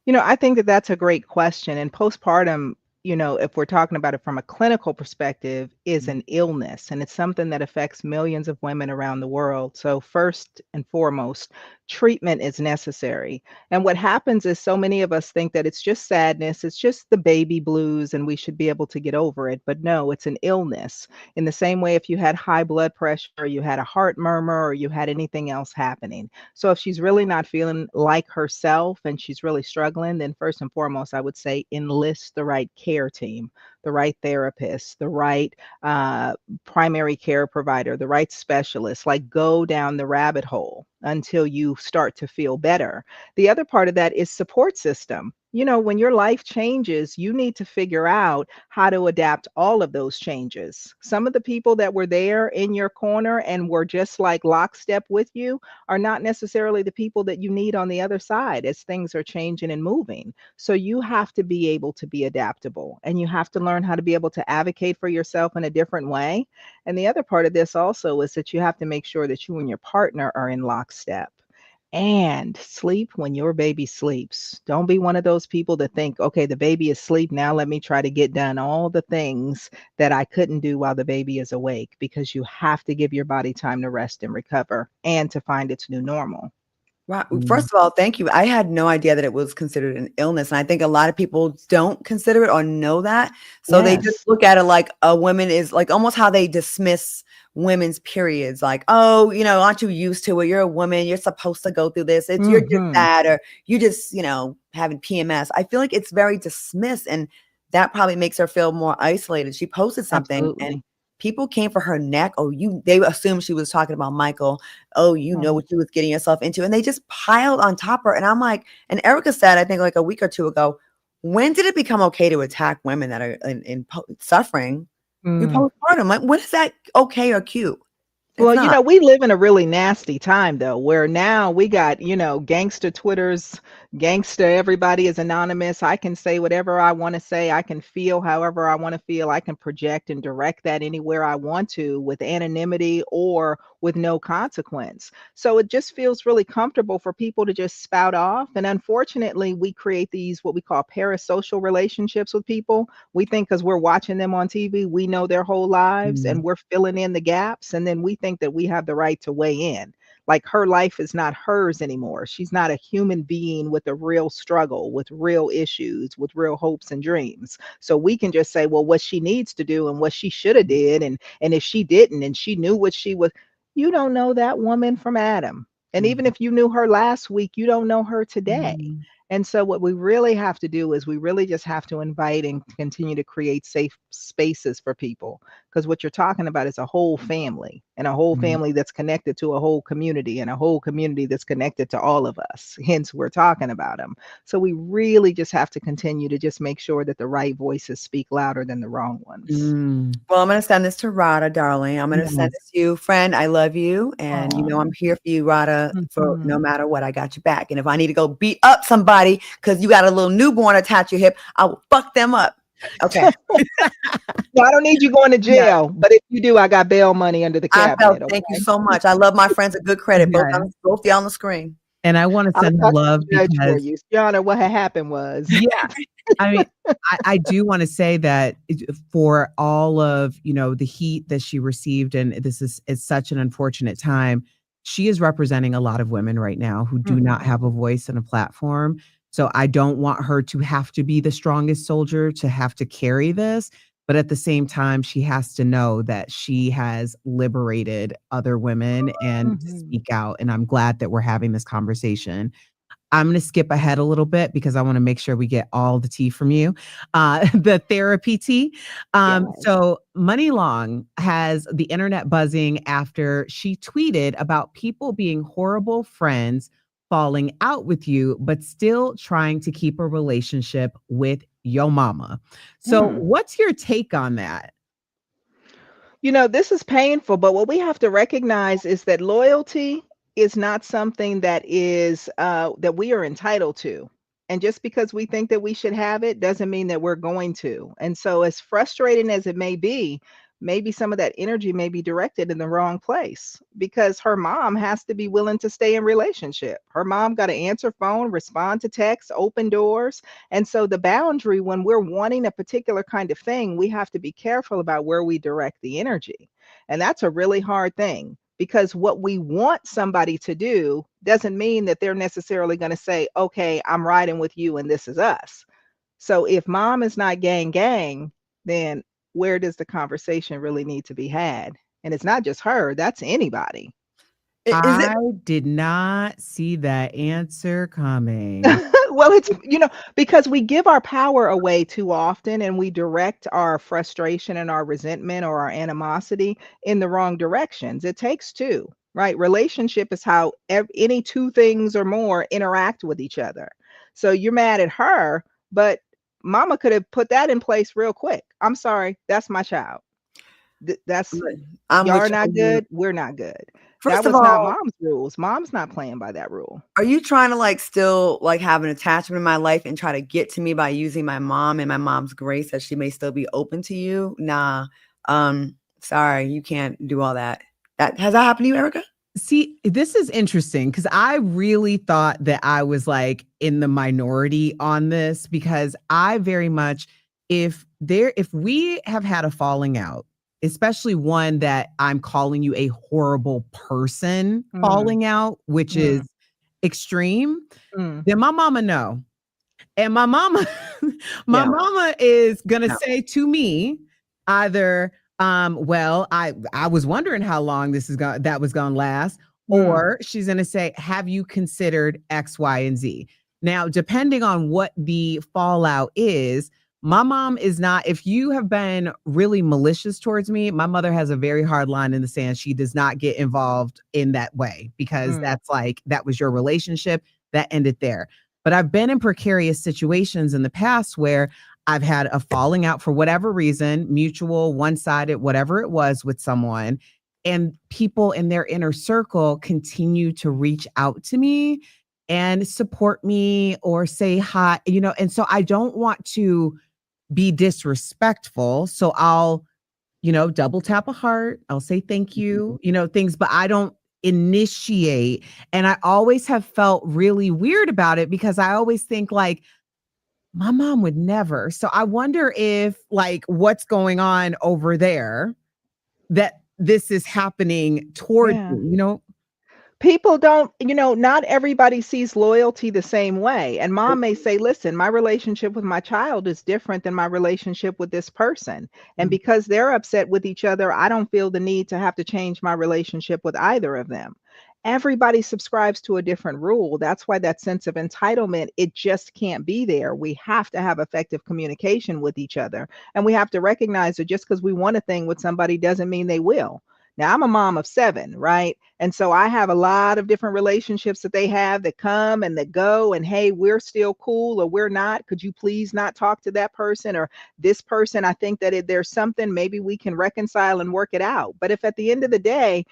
[SPEAKER 5] I think that that's a great question. And postpartum, if we're talking about it from a clinical perspective, is an illness, and it's something that affects millions of women around the world. So, first and foremost, treatment is necessary. And what happens is so many of us think that it's just sadness, it's just the baby blues, and we should be able to get over it. But no, it's an illness. In the same way, if you had high blood pressure, or you had a heart murmur, or you had anything else happening. So if she's really not feeling like herself and she's really struggling, then first and foremost, I would say enlist the right care team, the right therapist, the right primary care provider, the right specialist. Like, go down the rabbit hole until you start to feel better. The other part of that is support system. When your life changes, you need to figure out how to adapt all of those changes. Some of the people that were there in your corner and were just like lockstep with you are not necessarily the people that you need on the other side as things are changing and moving. So you have to be able to be adaptable, and you have to learn how to be able to advocate for yourself in a different way. And the other part of this also is that you have to make sure that you and your partner are in lockstep. And sleep when your baby sleeps. Don't be one of those people that think, okay, the baby is asleep. Now let me try to get done all the things that I couldn't do while the baby is awake, because you have to give your body time to rest and recover and to find its new normal.
[SPEAKER 1] Wow. First of all, thank you. I had no idea that it was considered an illness. And I think a lot of people don't consider it or know that. So they just
[SPEAKER 5] Yes.
[SPEAKER 1] look at it like a woman is like almost how they dismiss women's periods. Like, oh, aren't you used to it? You're a woman. You're supposed to go through this. You're just
[SPEAKER 5] Mhm.
[SPEAKER 1] that, or you just, having PMS. I feel like it's very dismissed, and that probably makes her feel more isolated. She posted something and
[SPEAKER 5] Absolutely.
[SPEAKER 1] people came for her neck. Oh, they assumed she was talking about Michael. Oh, you know
[SPEAKER 5] Oh.
[SPEAKER 1] what you was getting yourself into. And they just piled on top of her. And I'm like, and Erica said, I think like a week or two ago, when did it become okay to attack women that are in suffering through
[SPEAKER 5] Mm.
[SPEAKER 1] postpartum? Like, when is that okay or cute? It's
[SPEAKER 5] Well,
[SPEAKER 1] not.
[SPEAKER 5] we live in a really nasty time though, where now we got, gangster Twitters, gangster, everybody is anonymous. I can say whatever I want to say. I can feel however I want to feel. I can project and direct that anywhere I want to with anonymity or with no consequence. So it just feels really comfortable for people to just spout off. And unfortunately, we create these what we call parasocial relationships with people. We think because we're watching them on TV, we know their whole lives and we're filling in the gaps. And then we think that we have the right to weigh in. Like, her life is not hers anymore. She's not a human being with a real struggle, with real issues, with real hopes and dreams. So we can just say, well, what she needs to do and what she should have did. And if she didn't and she knew what she was, you don't know that woman from Adam. And even if you knew her last week, you don't know her today. And so what we really have to do is we really just have to invite and continue to create safe spaces for people. Because what you're talking about is a whole family, and a whole family that's connected to a whole community, and a whole community that's connected to all of us. Hence, we're talking about them. So we really just have to continue to just make sure that the right voices speak louder than the wrong ones.
[SPEAKER 1] Well, I'm going to send this to Rada, darling. I'm going to send this to you, friend. I love you. And I'm here for you, Rada, for no matter what. I got your back. And if I need to go beat up somebody because you got a little newborn attached to your hip, I will fuck them up. Okay.
[SPEAKER 5] No, I don't need you going to jail, but if you do, I got bail money under the cabinet.
[SPEAKER 1] Thank you so much. I love my friends at good credit.
[SPEAKER 3] Yes.
[SPEAKER 1] Both y'all on the screen.
[SPEAKER 3] And I want to
[SPEAKER 5] I'll
[SPEAKER 3] send
[SPEAKER 5] talk to
[SPEAKER 3] love
[SPEAKER 5] the judge for
[SPEAKER 3] because
[SPEAKER 5] you. Yana, what had happened was.
[SPEAKER 3] yeah, I mean, I do want to say that for all of, the heat that she received, and this is it's such an unfortunate time, she is representing a lot of women right now who do not have a voice and a platform. So I don't want her to have to be the strongest soldier to have to carry this. But at the same time, she has to know that she has liberated other women and to speak out. And I'm glad that we're having this conversation. I'm going to skip ahead a little bit because I want to make sure we get all the tea from you, the therapy tea. So Money Long has the internet buzzing after she tweeted about people being horrible friends, falling out with you, but still trying to keep a relationship with your mama. So what's your take on that?
[SPEAKER 5] This is painful, but what we have to recognize is that loyalty is not something that is that we are entitled to. And just because we think that we should have it doesn't mean that we're going to. And so as frustrating as it may be, maybe some of that energy may be directed in the wrong place because her mom has to be willing to stay in relationship. Her mom got to answer phone, respond to text, open doors. And so the boundary, when we're wanting a particular kind of thing, we have to be careful about where we direct the energy. And that's a really hard thing because what we want somebody to do doesn't mean that they're necessarily going to say, okay, I'm riding with you and this is us. So if mom is not gang, then where does the conversation really need to be had? And it's not just her, that's anybody.
[SPEAKER 3] I did not see that answer coming.
[SPEAKER 5] Well, it's, because we give our power away too often and we direct our frustration and our resentment or our animosity in the wrong directions. It takes two, right? Relationship is how any two things or more interact with each other. So you're mad at her, but mama could have put that in place real quick. I'm sorry, that's my child. That's y'all are not good. We're not good. That was not mom's rules. Mom's not playing by that rule.
[SPEAKER 1] Are you trying to still have an attachment in my life and try to get to me by using my mom and my mom's grace that she may still be open to you? Nah. Sorry, you can't do all that. Has that happened to you, Erica?
[SPEAKER 3] See, this is interesting because I really thought that I was in the minority on this because I very much, if we have had a falling out, especially one that I'm calling you a horrible person falling out, which is extreme, then my mama know. And my mama, mama is gonna say to me either, well, I was wondering how long that was gonna last, or she's gonna say, have you considered X, Y, and Z? Now, depending on what the fallout is, my mom is not, if you have been really malicious towards me, my mother has a very hard line in the sand. She does not get involved in that way because that's that was your relationship that ended there. But I've been in precarious situations in the past where I've had a falling out for whatever reason, mutual, one-sided, whatever it was with someone. And people in their inner circle continue to reach out to me and support me or say hi, and so I don't want to be disrespectful. So I'll, double tap a heart. I'll say thank you, things, but I don't initiate. And I always have felt really weird about it because I always think my mom would never. So I wonder if what's going on over there that this is happening toward you,
[SPEAKER 5] People don't, not everybody sees loyalty the same way. And mom may say, listen, my relationship with my child is different than my relationship with this person. And because they're upset with each other, I don't feel the need to have to change my relationship with either of them. Everybody subscribes to a different rule. That's why that sense of entitlement, it just can't be there. We have to have effective communication with each other. And we have to recognize that just because we want a thing with somebody doesn't mean they will. Now, I'm a mom of 7, right? And so I have a lot of different relationships that they have that come and that go. And hey, we're still cool or we're not. Could you please not talk to that person or this person? I think that there's something maybe we can reconcile and work it out. But if at the end of the day,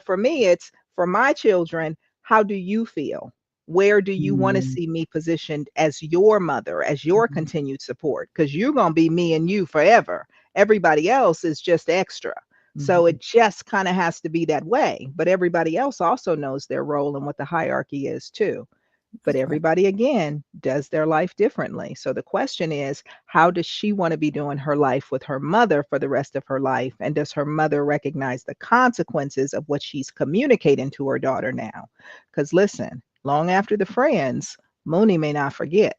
[SPEAKER 5] for me, it's for my children, how do you feel? Where do you want to see me positioned as your mother, as your continued support? Because you're going to be me and you forever. Everybody else is just extra. So it just kind of has to be that way. But everybody else also knows their role and what the hierarchy is too. But everybody, again, does their life differently. So the question is, how does she want to be doing her life with her mother for the rest of her life? And does her mother recognize the consequences of what she's communicating to her daughter now? Because listen, long after the friends, Mooney may not forget.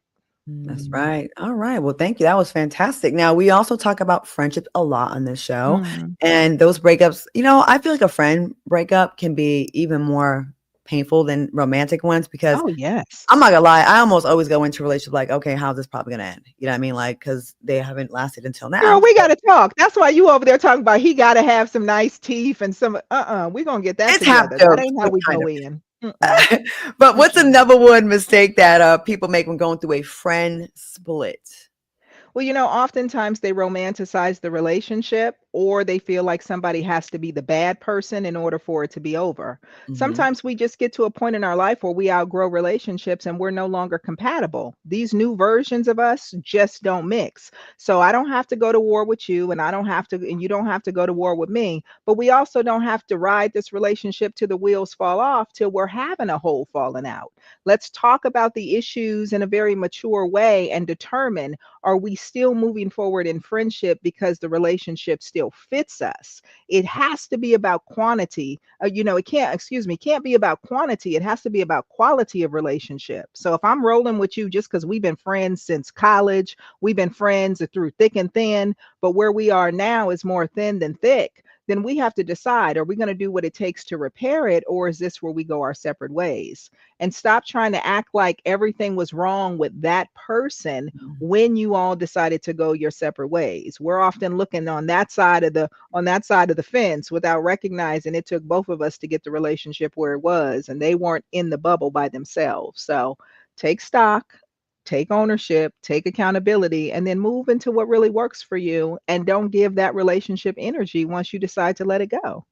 [SPEAKER 1] That's right. All right. Well, thank you. That was fantastic. Now, we also talk about friendships a lot on this show.
[SPEAKER 5] Mm.
[SPEAKER 1] And those breakups, you know, I feel like a friend breakup can be even more painful than romantic ones because
[SPEAKER 5] Oh, yes.
[SPEAKER 1] I'm not gonna lie, I almost always go into a relationship like, okay, how's this probably gonna end? You know what I mean? Like, because they haven't lasted until now.
[SPEAKER 5] Girl, we got to talk. That's why you over there talking about he got to have some nice teeth and some, we're going to get that
[SPEAKER 1] It's half
[SPEAKER 5] together. That
[SPEAKER 1] jokes,
[SPEAKER 5] ain't how
[SPEAKER 1] but
[SPEAKER 5] we
[SPEAKER 1] kind
[SPEAKER 5] go
[SPEAKER 1] of.
[SPEAKER 5] in.
[SPEAKER 1] But what's the number one mistake that people make when going through a friend split?
[SPEAKER 5] Well, oftentimes they romanticize the relationship or they feel like somebody has to be the bad person in order for it to be over.
[SPEAKER 1] Mhm.
[SPEAKER 5] Sometimes we just get to a point in our life where we outgrow relationships and we're no longer compatible. These new versions of us just don't mix. So I don't have to go to war with you and you don't have to go to war with me, but we also don't have to ride this relationship till the wheels fall off till we're having a whole falling out. Let's talk about the issues in a very mature way and determine, are we still moving forward in friendship because the relationship still fits us? It has to be about quantity. It can't be about quantity. It has to be about quality of relationship. So if I'm rolling with you just because we've been friends since college, we've been friends through thick and thin, but where we are now is more thin than thick, then we have to decide, are we going to do what it takes to repair it, or is this where we go our separate ways? And stop trying to act like everything was wrong with that person when you all decided to go your separate ways. We're often looking on that side of the fence without recognizing it took both of us to get the relationship where it was, and they weren't in the bubble by themselves. So take stock, take ownership, take accountability, and then move into what really works for you. And don't give that relationship energy once you decide to let it go.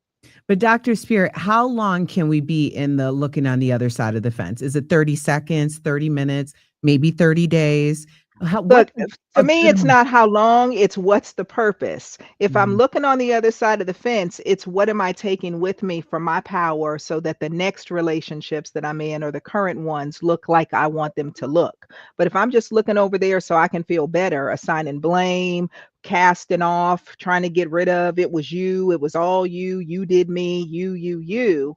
[SPEAKER 3] But Dr. Spirit, how long can we be in the looking on the other side of the fence? Is it 30 seconds, 30 minutes, maybe 30 days?
[SPEAKER 5] Look, for me, it's not how long, it's what's the purpose. If I'm looking on the other side of the fence, it's what am I taking with me for my power so that the next relationships that I'm in or the current ones look like I want them to look. But if I'm just looking over there so I can feel better, assigning blame, casting off, trying to get rid of, it was you, it was all you, you did me, you,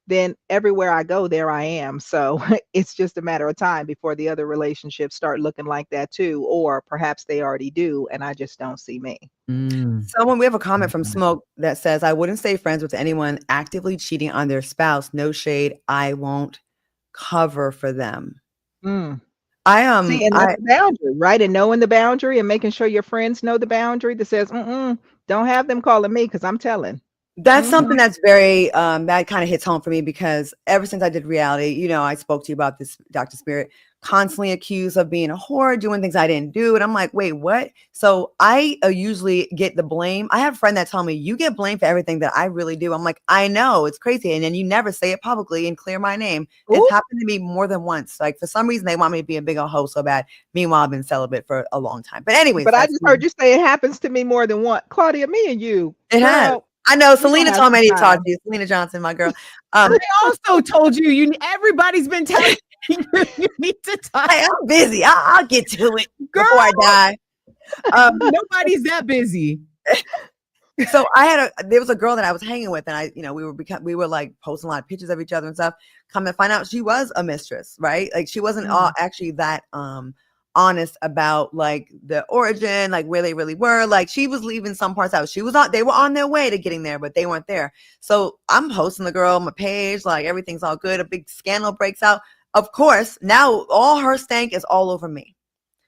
[SPEAKER 5] then everywhere I go, there I am. So it's just a matter of time before the other relationships start looking like that too, or perhaps they already do, and I just don't see me.
[SPEAKER 1] So when we have a comment from Smoke that says, I wouldn't stay friends with anyone actively cheating on their spouse. No shade. I won't cover for them.
[SPEAKER 5] See, and that's the boundary, right? And knowing the boundary and making sure your friends know the boundary that says, don't have them calling me because I'm telling.
[SPEAKER 1] That's something that's very, that kind of hits home for me because ever since I did reality, I spoke to you about this, Dr. Spirit, constantly accused of being a whore, doing things I didn't do. And I'm like, wait, what? So I usually get the blame. I have a friend that tell me, you get blamed for everything that I really do. I'm like, I know, it's crazy. And then you never say it publicly and clear my name.
[SPEAKER 5] Ooh.
[SPEAKER 1] It's happened to me more than once. Like for some reason, they want me to be a big old hoe so bad. Meanwhile, I've been celibate for a long time. But anyways.
[SPEAKER 5] But I just heard you say it happens to me more than once. Claudia, me and you.
[SPEAKER 1] It has. I know. Selena told me I need to talk to you. Selena Johnson, my girl.
[SPEAKER 3] They also told you everybody's been telling you need to talk.
[SPEAKER 1] Hey, I'm busy. I'll get to it before I die.
[SPEAKER 3] Nobody's that busy.
[SPEAKER 1] So there was a girl that I was hanging with, and we were like posting a lot of pictures of each other and stuff. Come to find out, she was a mistress, right? Like she wasn't actually that honest about like the origin, like where they really were. Like she was leaving some parts out. They were on their way to getting there, but they weren't there. So I'm posting the girl on my page, like everything's all good. A big scandal breaks out. Of course, now all her stank is all over me.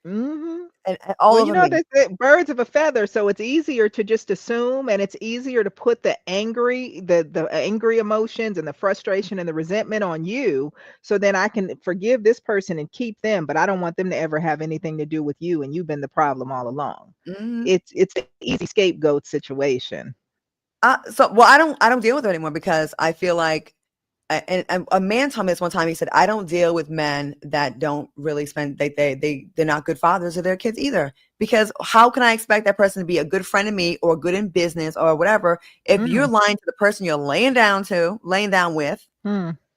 [SPEAKER 1] And all over me.
[SPEAKER 5] They birds of a feather, so it's easier to just assume, and it's easier to put the angry emotions and the frustration and the resentment on you, so then I can forgive this person and keep them, but I don't want them to ever have anything to do with you, and you've been the problem all along. It's an easy scapegoat situation.
[SPEAKER 1] I don't deal with it anymore because I feel like, and a man told me this one time. He said, I don't deal with men that don't really spend, they're not good fathers of their kids either. Because how can I expect that person to be a good friend of me or good in business or whatever if you're lying to the person you're laying down with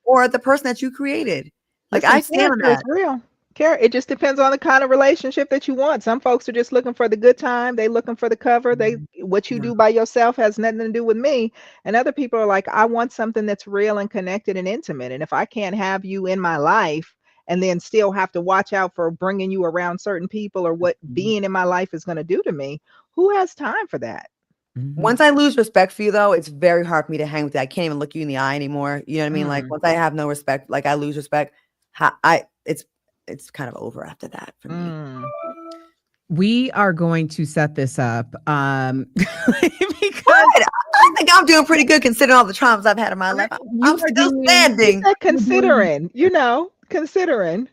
[SPEAKER 1] or the person that you created? Like
[SPEAKER 5] Listen,
[SPEAKER 1] I stand on
[SPEAKER 5] character is
[SPEAKER 1] that.
[SPEAKER 5] real. It just depends on the kind of relationship that you want. Some folks are just looking for the good time. They looking for the cover. What you
[SPEAKER 1] No.
[SPEAKER 5] do by yourself has nothing to do with me. And other people are like, I want something that's real and connected and intimate. And if I can't have you in my life and then still have to watch out for bringing you around certain people or what being in my life is going to do to me, who has time for that?
[SPEAKER 1] Once I lose respect for you, though, it's very hard for me to hang with you. I can't even look you in the eye anymore. You know what I mean? Like once I have no respect, like I lose respect, it's kind of over after that for me.
[SPEAKER 3] We are going to set this up because
[SPEAKER 1] I think I'm doing pretty good considering all the traumas I've had in my life. I'm still standing.
[SPEAKER 5] Considering, considering.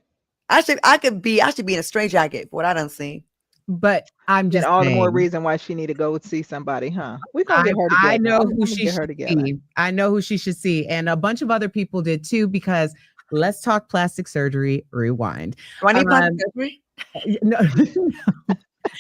[SPEAKER 1] I should be in a straitjacket for what I done seen.
[SPEAKER 3] But I'm just
[SPEAKER 5] all the more
[SPEAKER 3] saying,
[SPEAKER 5] reason why she need to go see somebody, huh? We're gonna get her together.
[SPEAKER 3] I know who she
[SPEAKER 5] get her
[SPEAKER 3] should
[SPEAKER 5] together.
[SPEAKER 3] see. I know who she should see, and a bunch of other people did too. Because let's talk plastic surgery. Rewind.
[SPEAKER 1] Do I need plastic surgery?
[SPEAKER 3] No.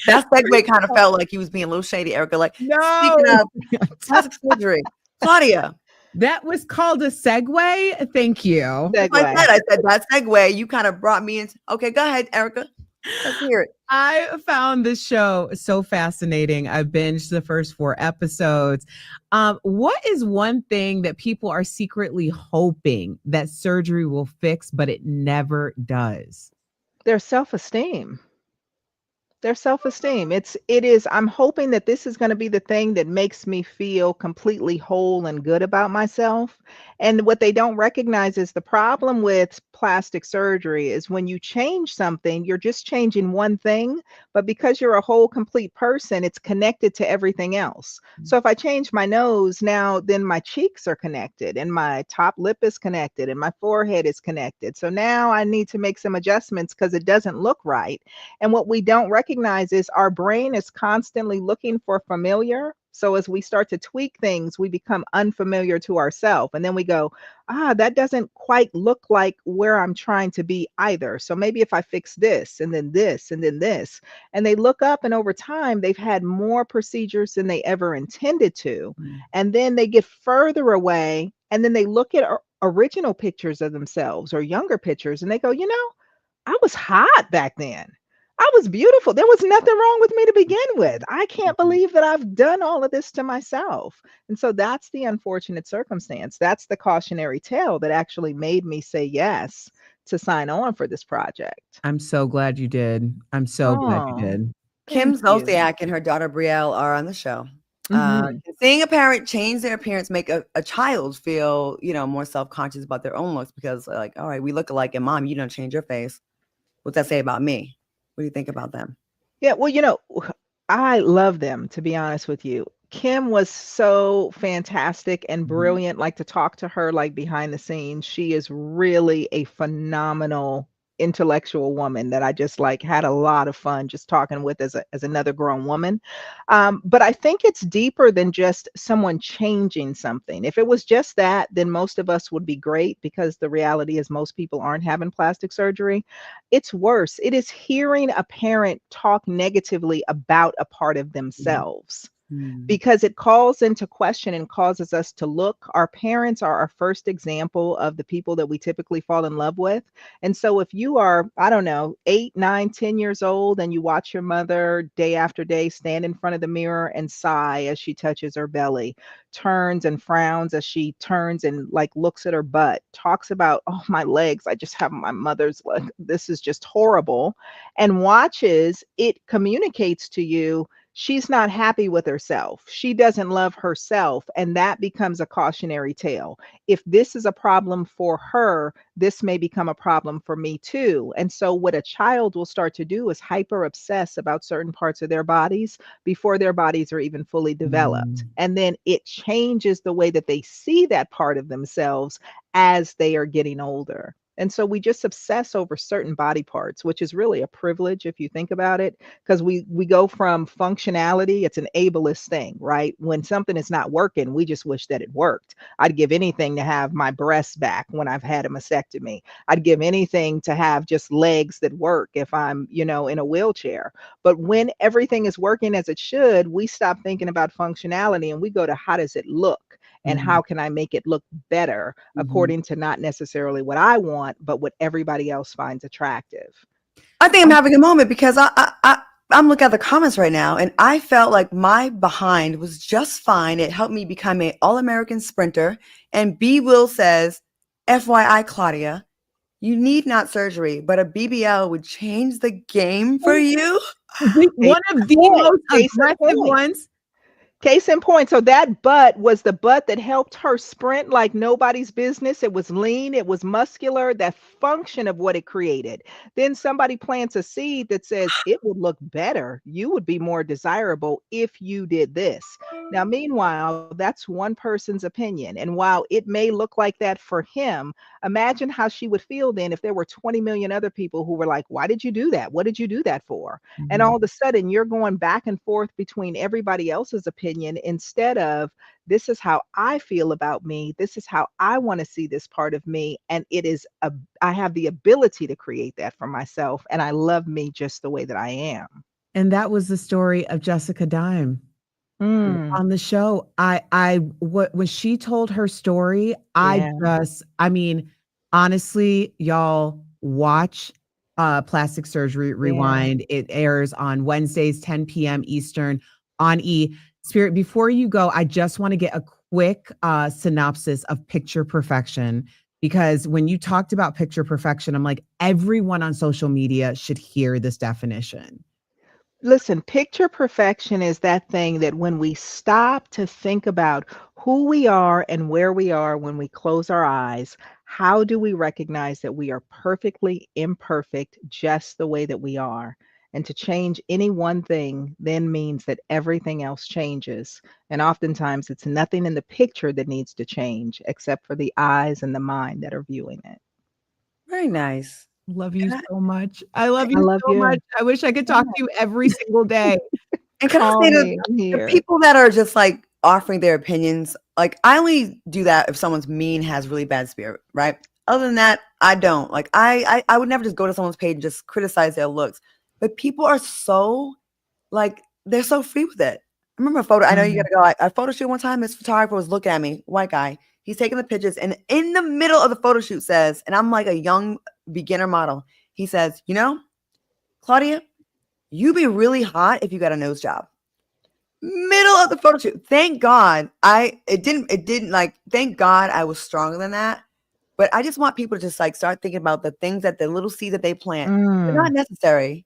[SPEAKER 1] That segue kind of felt like he was being a little shady, Erica. Like,
[SPEAKER 3] no,
[SPEAKER 1] speaking of plastic surgery, Claudia.
[SPEAKER 3] That was called a segue. Thank you.
[SPEAKER 1] Like I said that segue. You kind of brought me in. Okay, go ahead, Erica. Let's hear it.
[SPEAKER 3] I found this show so fascinating. I binged the first 4 episodes. What is one thing that people are secretly hoping that surgery will fix, but it never does?
[SPEAKER 5] Their self-esteem. Their self-esteem. It is, I'm hoping that this is going to be the thing that makes me feel completely whole and good about myself. And what they don't recognize is the problem with plastic surgery is when you change something, you're just changing one thing, but because you're a whole complete person, it's connected to everything else. So if I change my nose now, then my cheeks are connected and my top lip is connected and my forehead is connected. So now I need to make some adjustments because it doesn't look right. And what we don't recognize is our brain is constantly looking for familiar. So as we start to tweak things, we become unfamiliar to ourselves. And then we go, that doesn't quite look like where I'm trying to be either. So maybe if I fix this and then this and then this, and they look up and over time, they've had more procedures than they ever intended to. And then they get further away and then they look at original pictures of themselves or younger pictures and they go, I was hot back then. I was beautiful. There was nothing wrong with me to begin with. I can't believe that I've done all of this to myself. And so that's the unfortunate circumstance. That's the cautionary tale that actually made me say yes to sign on for this project.
[SPEAKER 3] I'm so glad you did. I'm so glad you did.
[SPEAKER 1] Kim Zolciak and her daughter Brielle are on the show. Seeing a parent change their appearance make a child feel, more self-conscious about their own looks because like, all right, we look alike and mom, you don't change your face. What's that say about me? What do you think about them?
[SPEAKER 5] Yeah, well, I love them, to be honest with you. Kim was so fantastic and brilliant. Like to talk to her, like behind the scenes, she is really a phenomenal intellectual woman that I just like had a lot of fun just talking with as another grown woman. But I think it's deeper than just someone changing something. If it was just that, then most of us would be great because the reality is most people aren't having plastic surgery. It's worse. It is hearing a parent talk negatively about a part of themselves. Because it calls into question and causes us to look. Our parents are our first example of the people that we typically fall in love with. And so if you are, 8, 9, 10 years old and you watch your mother day after day stand in front of the mirror and sigh as she touches her belly, turns and frowns as she turns and like looks at her butt, talks about, oh, my legs, I just have my mother's leg, this is just horrible, and watches, it communicates to you she's not happy with herself. She doesn't love herself. And that becomes a cautionary tale. If this is a problem for her, this may become a problem for me too. And so what a child will start to do is hyper obsess about certain parts of their bodies before their bodies are even fully developed. And then it changes the way that they see that part of themselves as they are getting older. And so we just obsess over certain body parts, which is really a privilege if you think about it, because we go from functionality, it's an ableist thing, right? When something is not working, we just wish that it worked. I'd give anything to have my breasts back when I've had a mastectomy. I'd give anything to have just legs that work if I'm, in a wheelchair. But when everything is working as it should, we stop thinking about functionality and we go to how does it look? and how can I make it look better according to not necessarily what I want, but what everybody else finds attractive.
[SPEAKER 1] I think I'm having a moment because I'm looking at the comments right now, and I felt like my behind was just fine. It helped me become an all-American sprinter. And B. Will says, FYI, Claudia, you need not surgery, but a BBL would change the game for you.
[SPEAKER 3] One of the most aggressive ones.
[SPEAKER 5] Case in point. So that butt was the butt that helped her sprint like nobody's business. It was lean. It was muscular. That function of what it created. Then somebody plants a seed that says it would look better. You would be more desirable if you did this. Now, meanwhile, that's one person's opinion. And while it may look like that for him, imagine how she would feel then if there were 20 million other people who were like, why did you do that? What did you do that for? And all of a sudden you're going back and forth between everybody else's opinion instead of this is how I feel about me. This is how I want to see this part of me. And I have the ability to create that for myself. And I love me just the way that I am.
[SPEAKER 3] And that was the story of Jessica Dime on the show. When she told her story, honestly, y'all watch Plastic Surgery Rewind. It airs on Wednesdays, 10 p.m. Eastern on E! Spirit, before you go, I just want to get a quick synopsis of Picture Perfection, because when you talked about Picture Perfection, I'm like, everyone on social media should hear this definition.
[SPEAKER 5] Listen, picture perfection is that thing that when we stop to think about who we are and where we are when we close our eyes, how do we recognize that we are perfectly imperfect just the way that we are? And to change any one thing then means that everything else changes. And oftentimes it's nothing in the picture that needs to change except for the eyes and the mind that are viewing it.
[SPEAKER 1] Very nice.
[SPEAKER 3] Love you so much. I love you so much. I wish I could talk to you every single day.
[SPEAKER 1] And can I say the people that are just like offering their opinions, like I only do that if someone's mean, has really bad spirit, right? Other than that, I don't. Like I would never just go to someone's page and just criticize their looks. But people are so like, they're so free with it. I remember a photo. I know you gotta go. I photo shoot one time. This photographer was looking at me, white guy. He's taking the pictures, and in the middle of the photo shoot says, and I'm like a young beginner model. He says, you know, Claudia, you'd be really hot if you got a nose job. Middle of the photo shoot. Thank God thank God I was stronger than that. But I just want people to just like start thinking about the things that the little seeds that they plant. They're not necessary.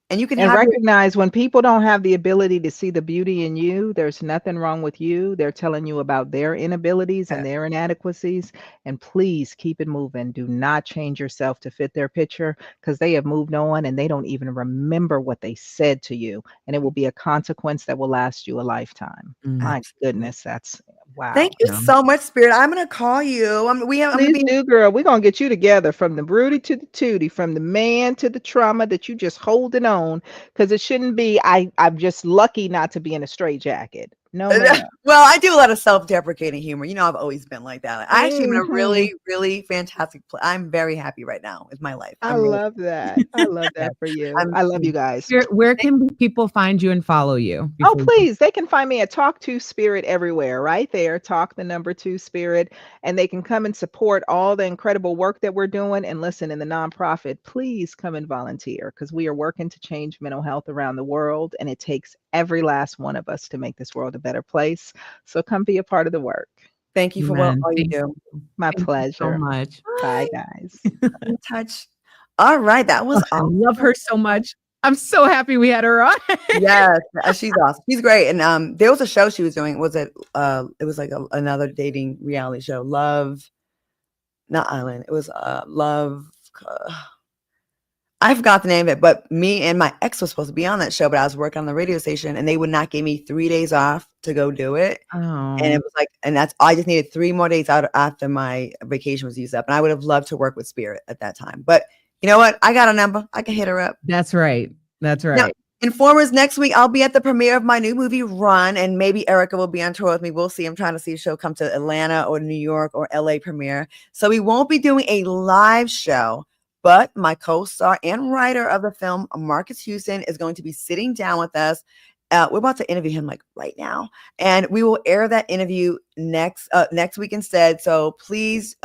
[SPEAKER 1] And you can
[SPEAKER 5] recognize when people don't have the ability to see the beauty in you, there's nothing wrong with you. They're telling you about their inabilities and their inadequacies. And please keep it moving. Do not change yourself to fit their picture, because they have moved on and they don't even remember what they said to you. And it will be a consequence that will last you a lifetime. My goodness, that's wow.
[SPEAKER 1] Thank you so much, Spirit. I'm gonna call you.
[SPEAKER 5] Please do, girl. We're gonna get you together, from the broody to the tootie, from the man to the trauma that you just holding on, because it shouldn't be. I'm just lucky not to be in a straitjacket. No, ma'am.
[SPEAKER 1] Well, I do a lot of self-deprecating humor. You know, I've always been like that. I actually am in a really, really fantastic place. I'm very happy right now with my life.
[SPEAKER 5] I love that. I love that for you. I love you guys.
[SPEAKER 3] Where can people find you and follow you?
[SPEAKER 5] Oh, please. They can find me at Talk to Spirit everywhere, right there. Talk the number 2 Spirit. And they can come and support all the incredible work that we're doing. And listen, in the nonprofit, please come and volunteer, because we are working to change mental health around the world. And it takes every last one of us to make this world a better place. So come be a part of the work.
[SPEAKER 1] Thank you for all you do.
[SPEAKER 5] My pleasure.
[SPEAKER 3] So much.
[SPEAKER 5] Bye, guys.
[SPEAKER 1] In touch. All right, that was awesome.
[SPEAKER 3] I love her so much. I'm so happy we had her on.
[SPEAKER 1] Yes, she's awesome. She's great. And there was a show she was doing. It was like another dating reality show. Love, not Island. It was Love. I forgot the name of it, but me and my ex was supposed to be on that show, but I was working on the radio station and they would not give me 3 days off to go do it. And it was like, I just needed 3 more days out after my vacation was used up. And I would have loved to work with Spirit at that time. But you know what? I got a number. I can hit her up.
[SPEAKER 3] That's right. That's right.
[SPEAKER 1] Now, Informers, next week, I'll be at the premiere of my new movie, Run, and maybe Erica will be on tour with me. We'll see. I'm trying to see if she'll come to Atlanta or New York or LA premiere. So we won't be doing a live show. But my co-star and writer of the film, Marcus Houston, is going to be sitting down with us We're about to interview him like right now, and we will air that interview next week instead. So please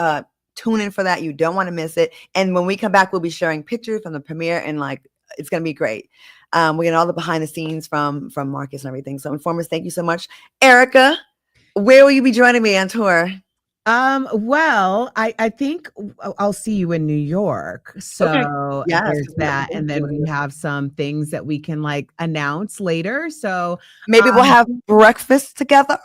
[SPEAKER 1] tune in for that. You don't want to miss it. And when we come back, we'll be sharing pictures from the premiere, and like it's gonna be great. We're getting all the behind the scenes from Marcus and everything. So Informers, thank you so much. Erica, where will you be joining me on tour?
[SPEAKER 3] Well, I think I'll see you in New York. So
[SPEAKER 1] Yes,
[SPEAKER 3] there's
[SPEAKER 1] 'cause
[SPEAKER 3] that.
[SPEAKER 1] we're
[SPEAKER 3] And then
[SPEAKER 1] doing
[SPEAKER 3] we have some things that we can like announce later. So
[SPEAKER 1] maybe we'll have breakfast together.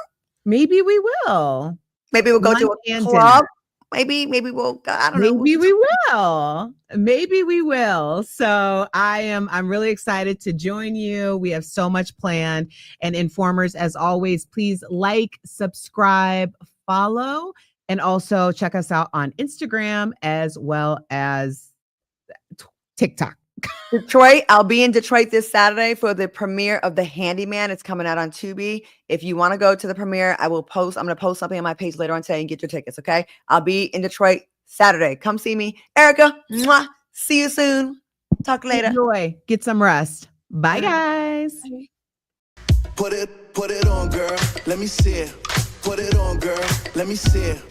[SPEAKER 3] maybe we will.
[SPEAKER 1] Maybe we'll go to
[SPEAKER 3] Lunch
[SPEAKER 1] a
[SPEAKER 3] and
[SPEAKER 1] club.
[SPEAKER 3] dinner.
[SPEAKER 1] Maybe we'll go, I don't know.
[SPEAKER 3] Maybe we will. Maybe we will. So I'm really excited to join you. We have so much planned. And Informers, as always, please like, subscribe, follow, and also check us out on Instagram as well as TikTok.
[SPEAKER 1] Detroit, I'll be in Detroit this Saturday for the premiere of The Handyman. It's coming out on Tubi. If you want to go to the premiere, I'm going to post something on my page later on today and get your tickets, okay? I'll be in Detroit Saturday. Come see me. Erica, mwah, see you soon. Talk later.
[SPEAKER 3] Enjoy. Get some rest. Bye, guys.
[SPEAKER 2] Put it on, girl. Let me see it. Put it on, girl. Let me see it.